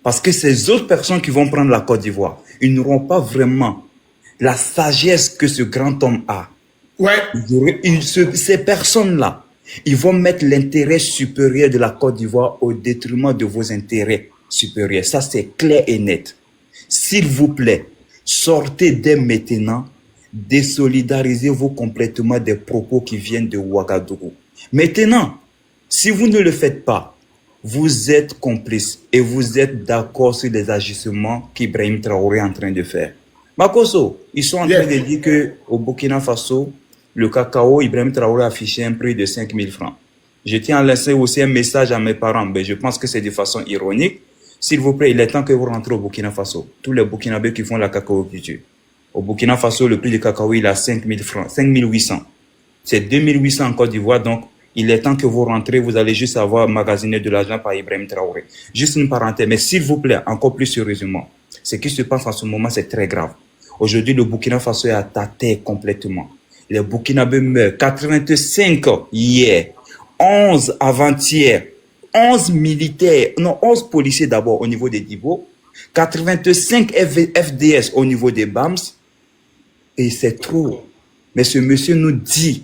Parce que ces autres personnes qui vont prendre la Côte d'Ivoire, ils n'auront pas vraiment la sagesse que ce grand homme a. Ces personnes-là, ils vont mettre l'intérêt supérieur de la Côte d'Ivoire au détriment de vos intérêts supérieurs. Ça, c'est clair et net. S'il vous plaît, sortez dès maintenant, désolidarisez-vous complètement des propos qui viennent de Ouagadougou. Maintenant, si vous ne le faites pas, vous êtes complice et vous êtes d'accord sur les agissements qu'Ibrahim Traoré est en train de faire. Makoso, ils sont en train de dire qu'au Burkina Faso, le cacao, Ibrahim Traoré a affiché un prix de 5 000 francs. Je tiens à laisser aussi un message à mes parents, mais je pense que c'est de façon ironique. S'il vous plaît, il est temps que vous rentrez au Burkina Faso. Tous les Burkinabés qui font la cacaoculture. Au Burkina Faso, le prix du cacao, il a 5 000 francs, 5 800. C'est 2 800 en Côte d'Ivoire, donc il est temps que vous rentrez, vous allez juste avoir magasiné de l'argent par Ibrahim Traoré. Juste une parenthèse, mais s'il vous plaît, encore plus sérieusement, ce qui se passe en ce moment, c'est très grave. Aujourd'hui, le Burkina Faso est à ta terre complètement. Les Burkinabés meurent. 85 hier, 11 avant-hier, 11 militaires, non, 11 policiers d'abord au niveau des Dibo, 85 FDS au niveau des BAMS, et c'est trop. Mais ce monsieur nous dit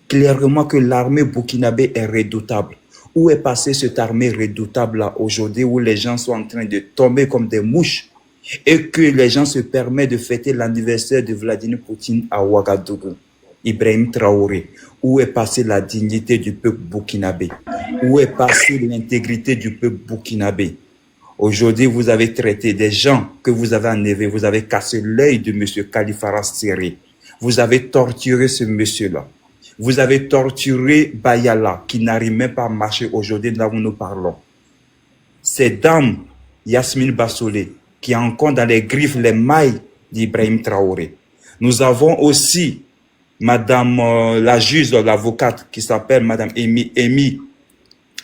clairement que l'armée burkinabé est redoutable. Où est passée cette armée redoutable-là aujourd'hui, où les gens sont en train de tomber comme des mouches et que les gens se permettent de fêter l'anniversaire de Vladimir Poutine à Ouagadougou? Ibrahim Traoré, où est passée la dignité du peuple burkinabé? Où est passée l'intégrité du peuple burkinabé? Aujourd'hui, vous avez traité des gens que vous avez enlevés, vous avez cassé l'œil de M. Khalifa Siré. Vous avez torturé ce monsieur-là. Vous avez torturé Bayala, qui n'arrive même pas à marcher aujourd'hui là où nous parlons. C'est dame Yasmine Bassolé, qui a encore dans les griffes les mailles d'Ibrahim Traoré. Nous avons aussi Madame la juge, l'avocate, qui s'appelle Madame Amy,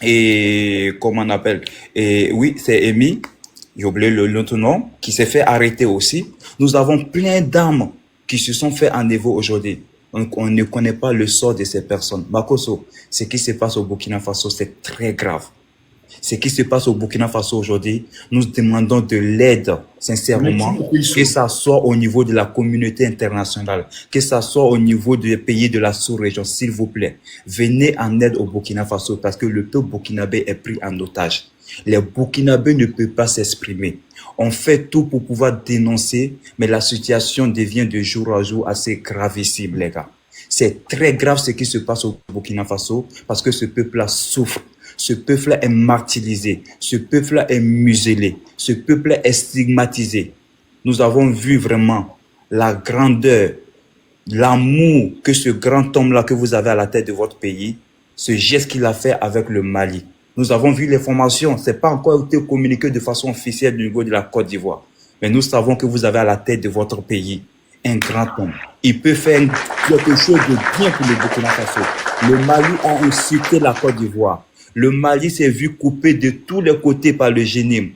et comment on appelle, et oui, c'est Amy, j'ai oublié l'autre nom, qui s'est fait arrêter aussi. Nous avons plein d'âmes qui se sont fait enlever aujourd'hui. On ne connaît pas le sort de ces personnes. Makoso, ce qui se passe au Burkina Faso, c'est très grave. Ce qui se passe au Burkina Faso aujourd'hui, nous demandons de l'aide, sincèrement, que ça soit au niveau de la communauté internationale, que ça soit au niveau des pays de la sous-région, s'il vous plaît. Venez en aide au Burkina Faso parce que le peuple burkinabé est pris en otage. Les Burkinabés ne peuvent pas s'exprimer. On fait tout pour pouvoir dénoncer, mais la situation devient de jour à jour assez gravissime, les gars. C'est très grave ce qui se passe au Burkina Faso parce que ce peuple-là souffre. Ce peuple-là est martyrisé. Ce peuple-là est muselé. Ce peuple est stigmatisé. Nous avons vu vraiment la grandeur, l'amour que ce grand homme-là que vous avez à la tête de votre pays, ce geste qu'il a fait avec le Mali. Nous avons vu les formations. Ce n'est pas encore été communiqué de façon officielle du niveau de la Côte d'Ivoire. Mais nous savons que vous avez à la tête de votre pays un grand homme. Il peut faire quelque chose de bien pour le Burkina Faso. Le Mali a incité la Côte d'Ivoire. Le Mali s'est vu coupé de tous les côtés par le GNIM.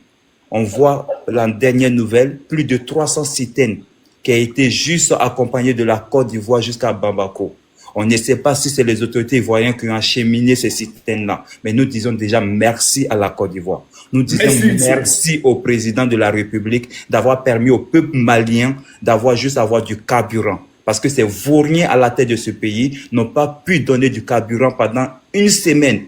On voit la dernière nouvelle, plus de 300 citernes qui a été juste accompagnées de la Côte d'Ivoire jusqu'à Bamako. On ne sait pas si c'est les autorités ivoiriennes qui ont acheminé ces citernes-là. Mais nous disons déjà merci à la Côte d'Ivoire. Nous disons merci au président de la République d'avoir permis au peuple malien d'avoir du carburant. Parce que ces vauriens à la tête de ce pays n'ont pas pu donner du carburant pendant une semaine.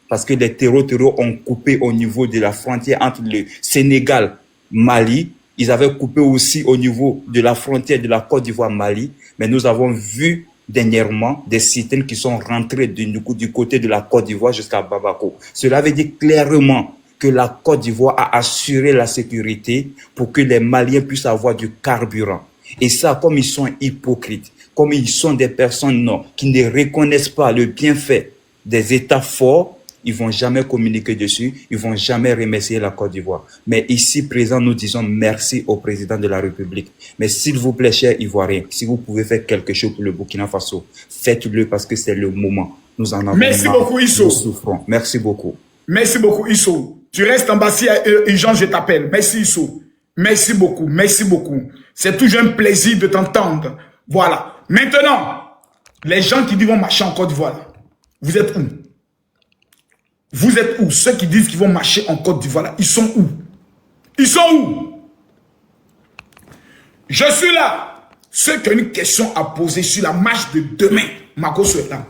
Parce que les terreaux ont coupé au niveau de la frontière entre le Sénégal, Mali. Ils avaient coupé aussi au niveau de la frontière de la Côte d'Ivoire-Mali. Mais nous avons vu dernièrement des citernes qui sont rentrées du côté de la Côte d'Ivoire jusqu'à Bamako. Cela veut dire clairement que la Côte d'Ivoire a assuré la sécurité pour que les Maliens puissent avoir du carburant. Et ça, comme ils sont hypocrites, comme ils sont des personnes qui ne reconnaissent pas le bienfait des États forts, ils vont jamais communiquer dessus, ils vont jamais remercier la Côte d'Ivoire. Mais ici, présent, nous disons merci au président de la République. Mais s'il vous plaît, chers Ivoiriens, si vous pouvez faire quelque chose pour le Burkina Faso, faites-le parce que c'est le moment. Nous en avons Merci beaucoup, Isso. Nous souffrons. Merci beaucoup. Merci beaucoup, Isso. Tu restes en bas si urgent, je t'appelle. Merci, Isso. Merci beaucoup, merci beaucoup. C'est toujours un plaisir de t'entendre. Voilà. Maintenant, les gens qui disent vont marcher en Côte d'Ivoire, vous êtes où? Vous êtes où? Ceux qui disent qu'ils vont marcher en Côte d'Ivoire, ils sont où? Ils sont où? Je suis là. Ceux qui ont une question à poser sur la marche de demain, Mako est là.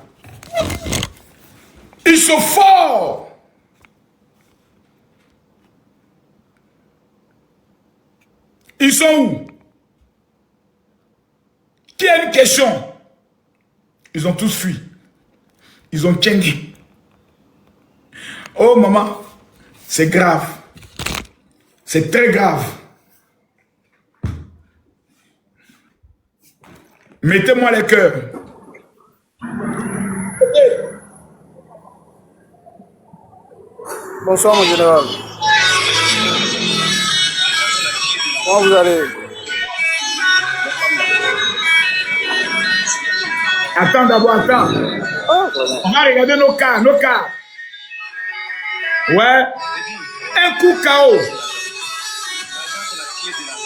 Ils sont forts. Ils sont où? Qui a une question? Ils ont tous fui. Ils ont changé. Oh maman, c'est grave. C'est très grave. Mettez-moi les cœurs. Bonsoir mon général. Comment vous allez? Attends d'abord, attends. On va regarder nos cas, nos cas. Ouais. Un coup KO.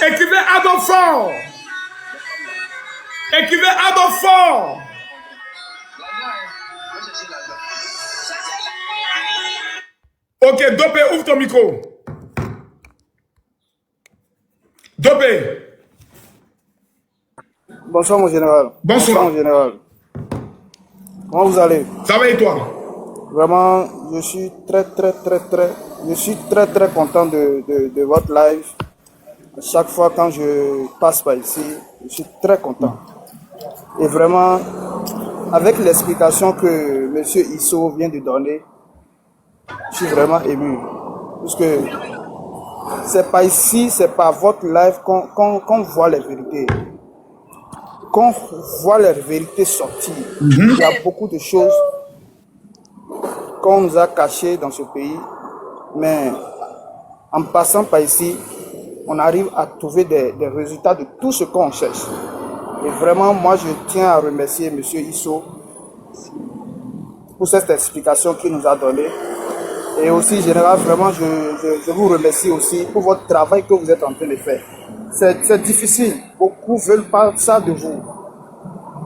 Écrivez Adolphe Fort. Écrivez Adolphe Fort. Ok, Dopé, ouvre ton micro. Dopé. Bonsoir mon général. Bonsoir. Mon général. Comment vous allez? Ça va et toi? Vraiment, je suis très content de votre live. Chaque fois quand je passe par ici, je suis très content. Et vraiment, avec l'explication que M. Isso vient de donner, je suis vraiment ému. Parce que c'est pas ici, c'est pas votre live qu'on voit les vérités. Qu'on voit les vérités sortir. Il y a beaucoup de choses qu'on nous a cachées dans ce pays. Mais en passant par ici, on arrive à trouver des résultats de tout ce qu'on cherche. Et vraiment, moi, je tiens à remercier M. Isso pour cette explication qu'il nous a donnée. Et aussi, général, vraiment, je vous remercie aussi pour votre travail que vous êtes en train de faire. C'est difficile. Beaucoup ne veulent pas ça de vous.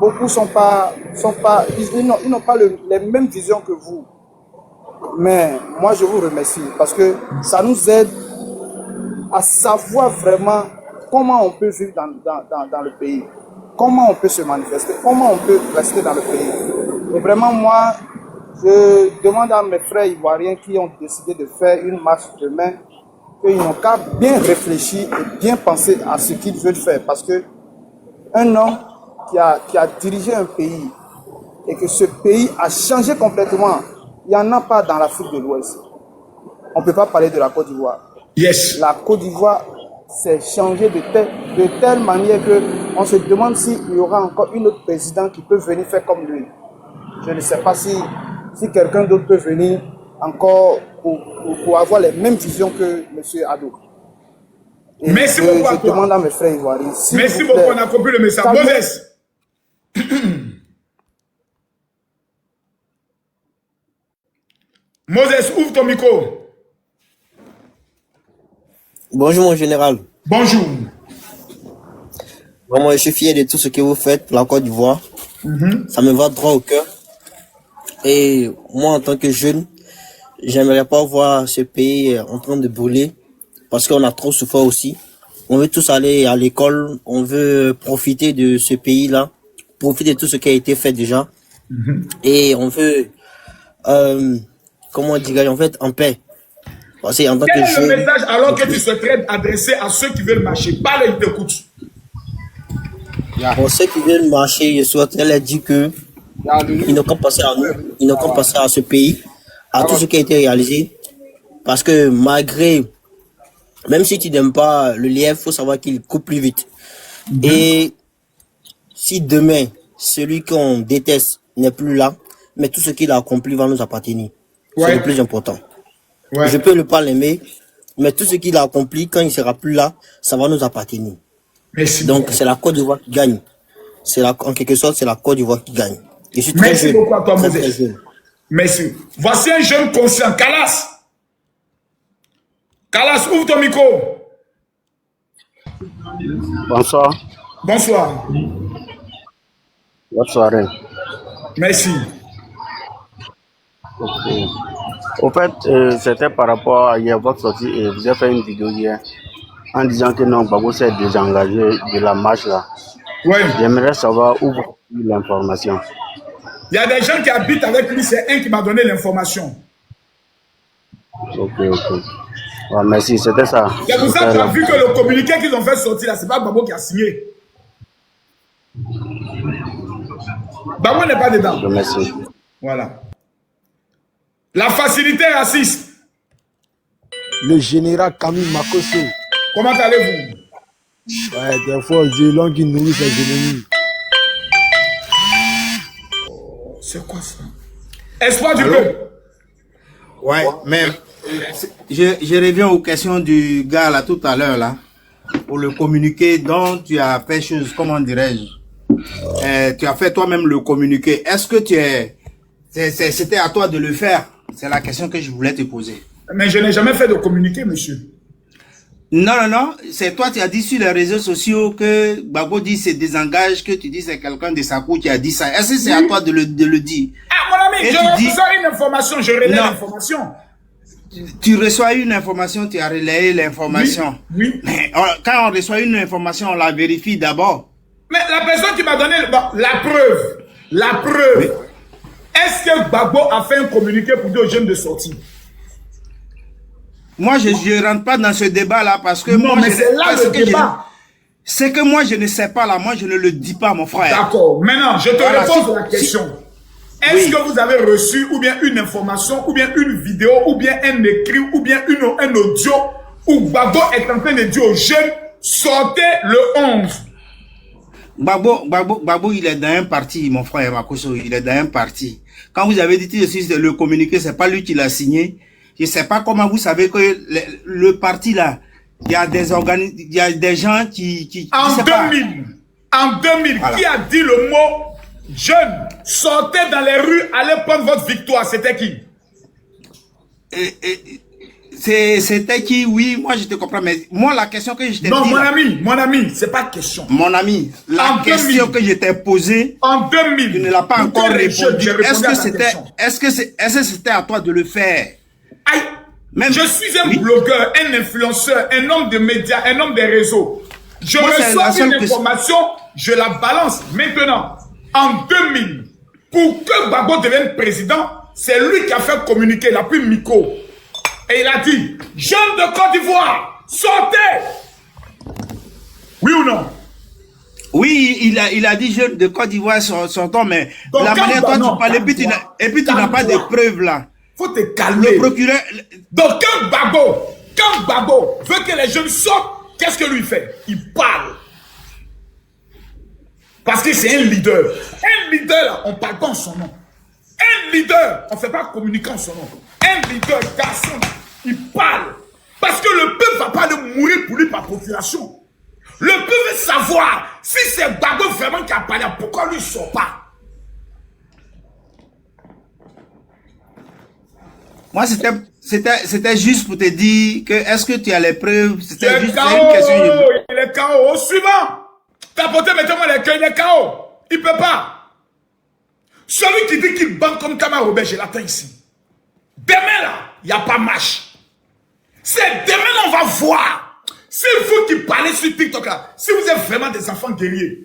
Beaucoup ils n'ont pas les mêmes visions que vous. Mais moi, je vous remercie parce que ça nous aide à savoir vraiment comment on peut vivre dans le pays, comment on peut se manifester, comment on peut rester dans le pays. Et vraiment, moi, je demande à mes frères ivoiriens qui ont décidé de faire une marche demain qu'ils n'ont qu'à bien réfléchir et bien penser à ce qu'ils veulent faire. Parce que un homme qui a dirigé un pays et que ce pays a changé complètement. Il n'y en a pas dans l'Afrique de l'Ouest. On ne peut pas parler de la Côte d'Ivoire. Yes. La Côte d'Ivoire s'est changée de telle manière qu'on se demande s'il y aura encore une autre président qui peut venir faire comme lui. Je ne sais pas si quelqu'un d'autre peut venir encore pour avoir les mêmes visions que M. Addo. Et merci beaucoup à toi. Je demande à mes frères ivoiriens. Merci beaucoup, on a compris le message. Moses. Moses, ouvre ton micro. Bonjour mon général. Bonjour. Vraiment, je suis fier de tout ce que vous faites pour la Côte d'Ivoire. Ça me va droit au cœur. Et moi, en tant que jeune, j'aimerais pas voir ce pays en train de brûler parce qu'on a trop souffert aussi. On veut tous aller à l'école, on veut profiter de ce pays-là, profiter de tout ce qui a été fait déjà. Et on veut, comment dire, en fait, en paix. Parce que en tant Quel que est jeune, le message alors que tu souhaiterais adresser à ceux qui veulent marcher? Parle, ils t'écoutent. pour ceux qui veulent marcher, je souhaiterais leur dire que ils n'ont qu'à passer à nous, ils n'ont qu'à passer à ce pays, à tout ce qui a été réalisé. Parce que malgré, même si tu n'aimes pas le lièvre, il faut savoir qu'il coupe plus vite. Et si demain, celui qu'on déteste n'est plus là, mais tout ce qu'il a accompli va nous appartenir. C'est le plus important. Je peux ne pas l'aimer, mais tout ce qu'il a accompli, quand il ne sera plus là, ça va nous appartenir. Merci. Donc c'est la Côte d'Ivoire qui gagne. En quelque sorte, c'est la Côte d'Ivoire qui gagne. Je suis très Merci jeune, beaucoup à toi, très, Moses. très jeune. Merci. Voici un jeune conscient. Kalas. Kalas, ouvre ton micro. Bonsoir. Bonsoir. Bonne soirée. Merci. Okay. Au fait, c'était par rapport à hier, votre sortie, et vous avez fait une vidéo hier en disant que non, Gbagbo s'est désengagé de la marche là. Oui. J'aimerais savoir où vous avez eu l'information. Il y a des gens qui habitent avec lui, c'est un qui m'a donné l'information. Ok. Ouais, merci, c'était ça. C'est pour ça que tu as vu que le communiqué qu'ils ont fait sortir là, c'est pas Gbagbo qui a signé. Gbagbo n'est pas dedans. Merci. Voilà. La facilité raciste. Le général Camille Makosso. Comment allez-vous? Ouais, des fois, violent qui nourrit ses ennemis. C'est quoi ça? Espoir du peuple. Ouais, mais je reviens aux questions du gars là tout à l'heure là. Pour le communiqué dont tu as fait chose, comment dirais-je, tu as fait toi-même le communiqué. Est-ce que c'était à toi de le faire? C'est la question que je voulais te poser. Mais je n'ai jamais fait de communiqué, monsieur. Non, c'est toi qui as dit sur les réseaux sociaux que Gbagbo dit se désengage, que tu dis c'est quelqu'un de sa cour qui a dit ça. Est-ce que c'est à toi de le dire? Ah, mon ami, je reçois une information, je relève l'information. Tu reçois une information, tu as relayé l'information. Oui. Mais quand on reçoit une information, on la vérifie d'abord. Mais la personne qui m'a donné la preuve. Oui. Est-ce que Gbagbo a fait un communiqué pour dire aux jeunes de sortir? Moi, je ne rentre pas dans ce débat-là parce que non, moi, mais c'est là le débat. C'est que moi, je ne sais pas là. Moi, je ne le dis pas, mon frère. D'accord. Maintenant, je te repose la question. Est-ce que vous avez reçu ou bien une information, ou bien une vidéo, ou bien un écrit, ou bien un audio où Gbagbo est en train de dire aux jeunes, sortez le 11? Gbagbo, il est dans un parti, mon frère Makosso, il est dans un parti. Quand vous avez dit le communiqué, c'est pas lui qui l'a signé. Je sais pas comment vous savez que le parti là, il y a des gens qui en 2000, voilà. Qui a dit le mot jeune, sortez dans les rues, allez prendre votre victoire, c'était qui? C'était qui? Oui, moi je te comprends, mais moi la question que je t'ai dit... Non, mon ami, c'est pas question. Mon ami, la question que je t'ai posée... En 2000, tu ne l'as pas encore répondu. Est-ce que c'était à toi de le faire? Aïe, je suis un blogueur, un influenceur, un homme de médias, un homme des réseaux. Je reçois une information, je la balance. Maintenant, en 2000, pour que Gbagbo devienne président, c'est lui qui a fait communiquer, il a pris micro. Et il a dit, jeunes de Côte d'Ivoire, sortez! Oui ou non? Oui, il a dit jeune de Côte d'Ivoire sortant, mais donc, la manière dont tu parles, et puis tu n'as pas de preuves là. Faut te calmer. Le procureur... Donc quand Gbagbo veut que les jeunes sortent, qu'est-ce que lui fait? Il parle. Parce que c'est un leader. Un leader, là, on ne parle pas en son nom. Un leader, on ne fait pas communiquer en son nom. Un leader, garçon, il parle. Parce que le peuple ne va pas le mourir pour lui par procuration. Le peuple veut savoir si c'est Gbagbo vraiment qui a parlé, pourquoi lui ne sort pas. Moi, c'était juste pour te dire que est-ce que tu as les preuves? C'était juste une question. Il est KO. Au suivant. Tapoter, mettez-moi les cœurs, il est KO. Il ne peut pas. Celui qui dit qu'il banque comme Kamara Robert, je l'attends ici. Demain, là, il n'y a pas match. C'est demain, on va voir. C'est vous qui parlez sur TikTok, là. Si vous êtes vraiment des enfants guerriers.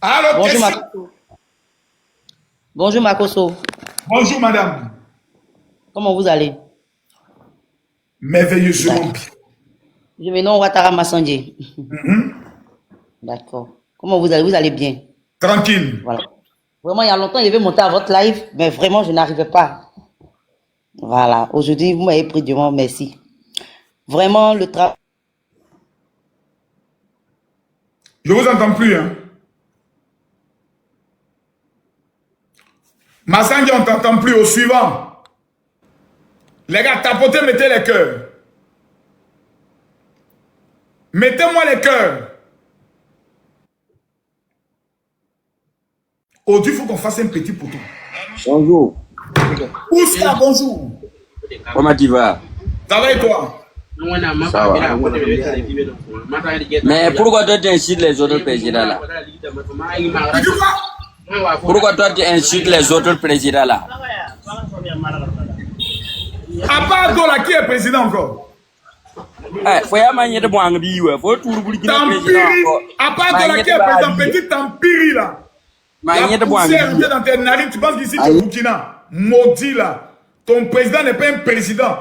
Alors, bonjour, Makoso. Bonjour, Makoso. Bonjour, madame. Comment vous allez? Merveilleusement. Je me nomme Ouattara Massandje. D'accord. Comment vous allez? Vous allez bien? Tranquille. Voilà. Vraiment, il y a longtemps, je devais monter à votre live, mais vraiment, je n'arrivais pas. Voilà. Aujourd'hui, vous m'avez pris du monde. Merci. Vraiment, le travail. Je vous entends plus, hein. Massandje, on t'entend plus. Au suivant. Les gars, tapotez, mettez les cœurs. Mettez-moi les cœurs. Aujourd'hui, il faut qu'on fasse un petit poteau. Bonjour. Ousla, bonjour. Comment tu vas? Ça va et toi? Ça va. Mais pourquoi toi tu insultes les autres présidents là? Pourquoi toi tu insultes les autres présidents là? À part Dola, qui est président encore? Faut y avoir de bon anglais, faut tout le président. À part Dola, qui est président, petit Tampiri là. La poussière rentrée dans tes narines, tu penses qu'ici tu es Burkina? Maudit là. Ton président n'est pas un président.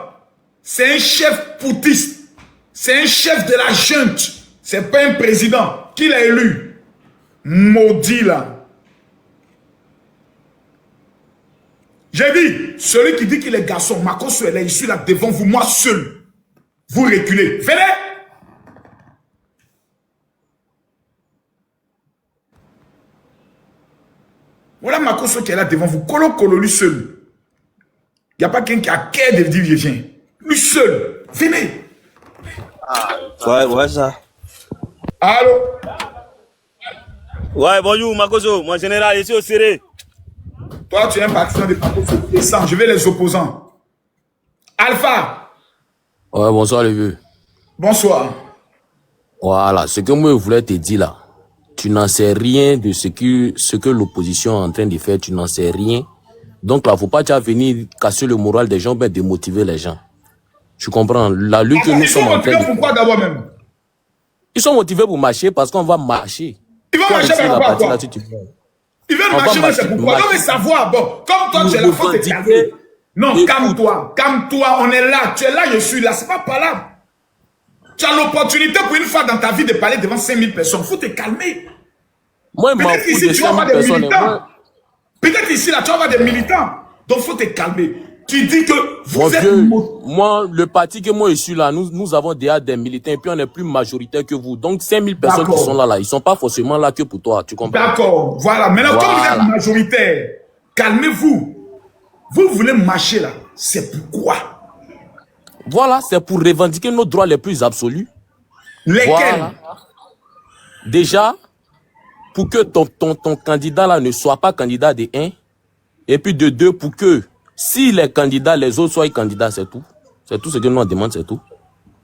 C'est un chef poutiste. C'est un chef de la junte. C'est pas un président. Qui l'a élu? Maudit là. J'ai dit, celui qui dit qu'il est garçon, Makoso est là, je suis là devant vous, moi seul. Vous reculez. Venez. Voilà Makoso qui est là devant vous. Kolo, lui seul. Il n'y a pas quelqu'un qui a cœur de dire, je viens. Lui seul. Venez. Ouais, ça. Allô? Ouais, bonjour Makoso, mon général, ici au Séré. Toi, tu es un partisan de Makoso. Descends, je vais les opposants. Alpha. Ouais, bonsoir les vieux. Bonsoir. Voilà, ce que moi je voulais te dire là. Tu n'en sais rien de ce que l'opposition est en train de faire, tu n'en sais rien. Donc là, faut pas venir casser le moral des gens, mais démotiver les gens. Tu comprends? La lutte que nous sommes en train de faire. Pourquoi d'abord même? Ils sont motivés pour marcher parce qu'on va marcher. Ils vont marcher par rapport à quoi? Ils veulent marcher, mais c'est pourquoi? Non, mais savoir, bon, comme toi, tu es là, faut te calmer. Non, calme-toi, on est là, tu es là, je suis là, c'est pas par là. Tu as l'opportunité pour une fois dans ta vie de parler devant 5000 personnes, il faut te calmer. Moi, peut-être ici, tu vas avoir des militants. Peut-être ici, là, tu vas avoir des militants. Donc, il faut te calmer. Tu dis que vous êtes... Moi, le parti que moi je suis là, nous avons déjà des militants et puis on est plus majoritaire que vous. Donc 5000 personnes qui sont là, ils sont pas forcément là que pour toi, tu comprends? D'accord, voilà. Maintenant, comme vous êtes majoritaire, calmez-vous. Vous voulez marcher là, c'est pourquoi? Voilà, c'est pour revendiquer nos droits les plus absolus. Lesquels? Voilà. Déjà, pour que ton candidat là ne soit pas candidat de 1, et puis de 2, pour que si les candidats, les autres soient candidats, c'est tout. C'est tout ce que nous on demande, c'est tout.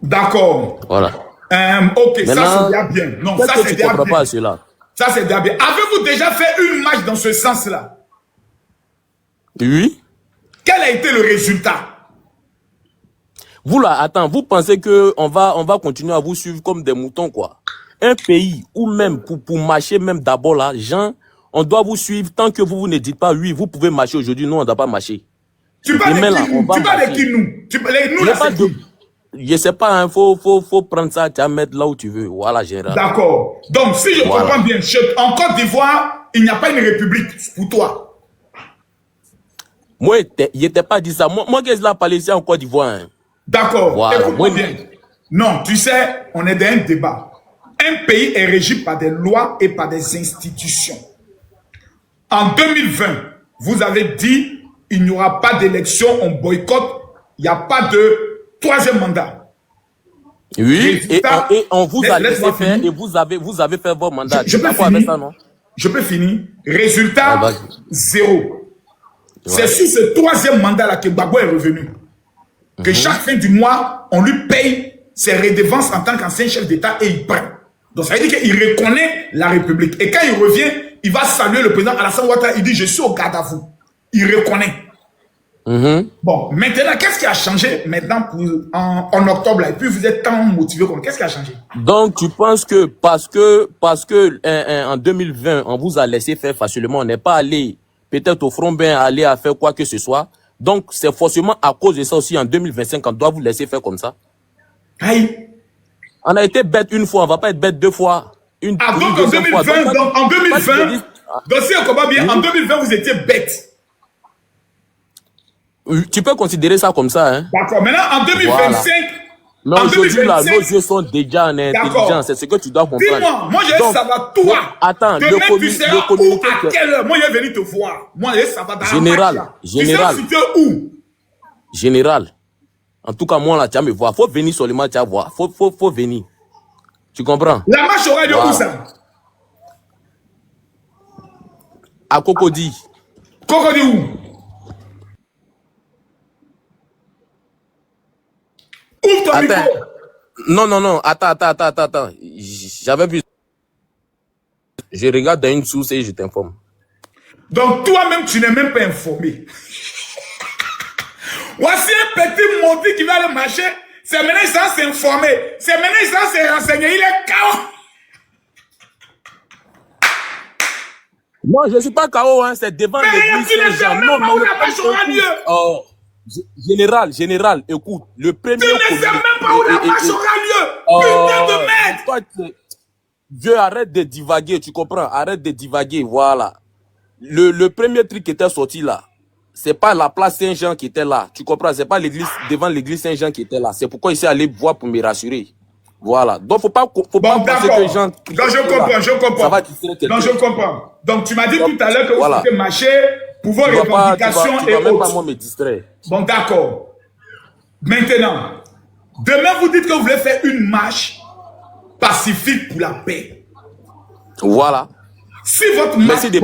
D'accord. Voilà. Ok, maintenant, ça c'est déjà bien. Non, ça c'est déjà bien. Pas cela. Ça c'est déjà bien. Avez-vous déjà fait une marche dans ce sens-là? Oui. Quel a été le résultat? Vous là, attends, vous pensez que on va continuer à vous suivre comme des moutons, quoi? Un pays où même pour marcher, même d'abord là, gens, on doit vous suivre tant que vous ne dites pas oui, vous pouvez marcher aujourd'hui, nous on ne doit pas marcher. Tu parles de qui nous? Tu parles de qui nous? Nous là, c'est qui? je sais pas, hein, faut prendre ça, tu vas mettre là où tu veux. Voilà, général. D'accord. Donc, si je comprends bien, en Côte d'Ivoire, il n'y a pas une république pour toi. Moi, il n'était pas dit ça. Moi, qu'est-ce que je parlé ici en Côte d'Ivoire? Hein? D'accord. Voilà. Écoute-moi bien. Non, tu sais, on est dans un débat. Un pays est régi par des lois et par des institutions. En 2020, vous avez dit, il n'y aura pas d'élection, on boycotte, il n'y a pas de troisième mandat. Oui, et on vous a laissé faire et vous avez fait vos mandats. Je peux finir, ça, non? Je peux finir. Résultat, zéro. C'est sur ce troisième mandat-là que Gbagbo est revenu. Que chaque fin du mois, on lui paye ses redevances en tant qu'ancien chef d'État et il prend. Donc ça veut dire qu'il reconnaît la République. Et quand il revient, il va saluer le président Alassane Ouattara. Il dit, je suis au garde à vous. Il reconnaît. Bon, maintenant, qu'est-ce qui a changé maintenant en octobre là, et puis vous êtes tant motivé comme qu'est-ce qui a changé? Donc tu penses que parce que en 2020 on vous a laissé faire facilement, on n'est pas allé peut-être au front bien aller à faire quoi que ce soit. Donc c'est forcément à cause de ça aussi en 2025 on doit vous laisser faire comme ça. Aïe. On a été bête une fois, on va pas être bête deux fois. Donc en 2020, donc si on comprend bien, en 2020 vous étiez bête. Tu peux considérer ça comme ça, hein? D'accord. Maintenant, en 2025... Mais aujourd'hui, là, nos yeux sont déjà en intelligence. C'est ce que tu dois comprendre. Dis-moi, moi, je vais savoir, toi. Attends, tu seras où, à quelle heure? Moi, je vais venir te voir. Moi, je vais savoir dans Général. Tu seras situé où? Général. En tout cas, moi, là, tu vas me voir. Faut venir seulement, tu vas voir. Faut venir. Tu comprends? La marche aura lieu où ça? À Cocody. Cocody où? Attends. Non. Attends. J'avais vu. Je regarde dans une source et je t'informe. Donc, toi-même, tu n'es même pas informé. Voici un petit maudit qui va aller marcher. C'est maintenant il s'en s'informer. C'est maintenant il s'en s'est renseigné. Il est KO. Non, je ne suis pas KO, hein. C'est devant l'église Saint-Jean. Non, la marche aura lieu. Oh. Général, écoute, le premier... Tu ne sais même pas où la marche aura lieu. Putain de merde. Dieu, arrête de divaguer, tu comprends? Arrête de divaguer, voilà. Le premier truc qui était sorti là, c'est pas la place Saint-Jean qui était là, tu comprends? C'est pas l'église, devant l'église Saint-Jean qui était là. C'est pourquoi il s'est allé voir pour me rassurer. Voilà. Donc, faut pas penser que les gens... Donc, je comprends. Ça va donc, je comprends. Donc, tu m'as dit tout à l'heure que vous étiez marché pour vos revendications et autres. Même pas moi me distraire. Bon, d'accord. Maintenant, demain, vous dites que vous voulez faire une marche pacifique pour la paix. Voilà. Si votre marche, les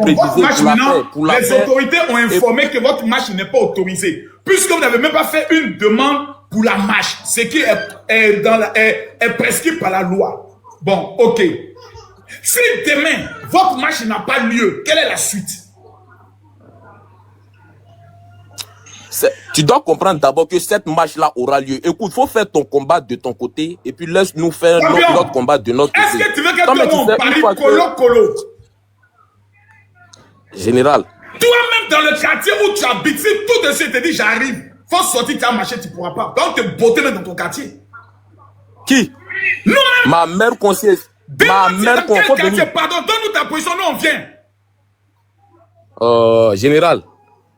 autorités ont informé que votre marche n'est pas autorisée, puisque vous n'avez même pas fait une demande pour la marche, ce qui est prescrit par la loi. Bon, ok. Si demain, votre marche n'a pas lieu, quelle est la suite? Tu dois comprendre d'abord que cette marche-là aura lieu. Écoute, il faut faire ton combat de ton côté et puis laisse-nous faire notre combat de notre côté. Est-ce que tu veux que tout le monde parle colo? Général. Toi-même dans le quartier où tu habites, si tout de suite te dit j'arrive, faut sortir, tu as marché, tu ne pourras pas. Donc te botter dans ton quartier. Qui? Nous-mêmes. Ma mère conseille. Ma mère conseille. Pardon, donne-nous ta position, nous on vient. Général.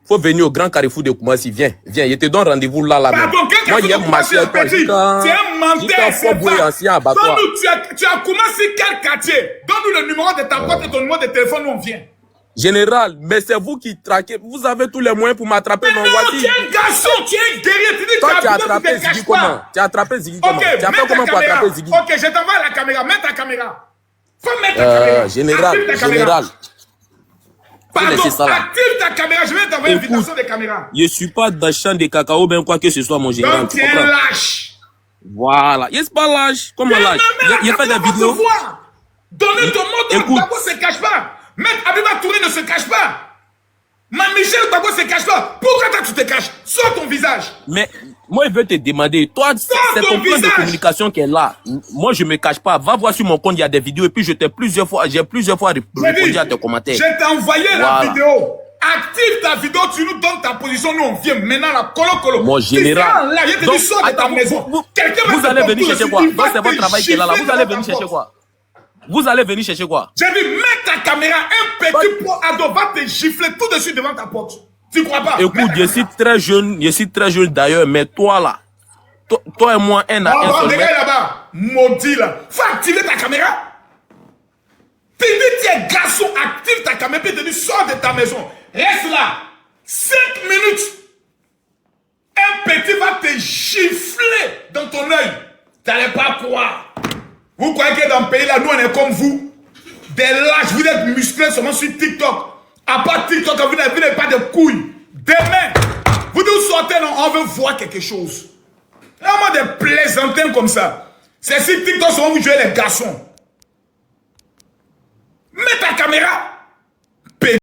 Faut venir au grand carrefour de Koumassi. Viens. Je te donne rendez-vous là. Pardon, moi, il y a marché. Tu es un menteur, c'est pas. Donne-nous, tu as Koumassi quel quartier? Donne-nous le numéro de ta boîte et ton numéro de téléphone, nous on vient. Général, mais c'est vous qui traquez. Vous avez tous les moyens pour m'attraper. Non, tu es un garçon, tu es un guerrier. Tu dis toi, tu as attrapé Ziggy comment? Tu as attrapé Ziggy comment? Tu as fait comment pour attraper Ziggy? Ok, je t'envoie la caméra. Mets ta caméra. Faut mettre ta caméra. Général. Pardon, active ta caméra. Je vais t'envoyer une invitation de caméra. Je ne suis pas dans le champ de cacao, ben quoi que ce soit, mon général. Donc, tu es un lâche. Voilà. Il n'est pas lâche. Comment lâche? Il y a pas de vidéo. Donnez ton mot. Gbagbo ne se cache pas. Maître Abiba Touré ne se cache pas. Michel Gbagbo ne se cache pas. Pourquoi toi tu te caches? Sors ton visage. Mais moi je veux te demander, toi c'est ton plan de communication qui est là. Moi je me cache pas. Va voir sur mon compte, il y a des vidéos et puis j'ai plusieurs fois répondu à tes commentaires. Je t'ai envoyé la vidéo. Active ta vidéo, tu nous donnes ta position, nous on vient maintenant la colo. Mon général. Là, je te dis, sors de ta maison. Vous allez venir chercher quoi? Donc c'est votre travail qui est là. Vous allez venir chercher quoi? Vous allez venir chercher quoi? J'ai dit, mets ta caméra, un petit pot ado va te gifler tout de suite devant ta porte. Tu crois pas? Écoute, je suis très jeune d'ailleurs, mais toi là, toi et moi, un à un. Regarde là-bas, maudit là. Faut activer ta caméra. Tu dis, tu es garçon, active ta caméra, puis tu dis, sors de ta maison. Reste là. 5 minutes. Un petit va te gifler dans ton œil. Tu n'allais pas croire. Vous croyez que dans le pays là, nous on est comme vous. Des lâches, vous êtes musclés seulement sur TikTok. À part TikTok, vous n'avez pas de couilles. Demain, vous nous sortez, non, on veut voir quelque chose. Vraiment des plaisantins comme ça. C'est si TikTok, souvent vous jouez les garçons. Mets ta caméra.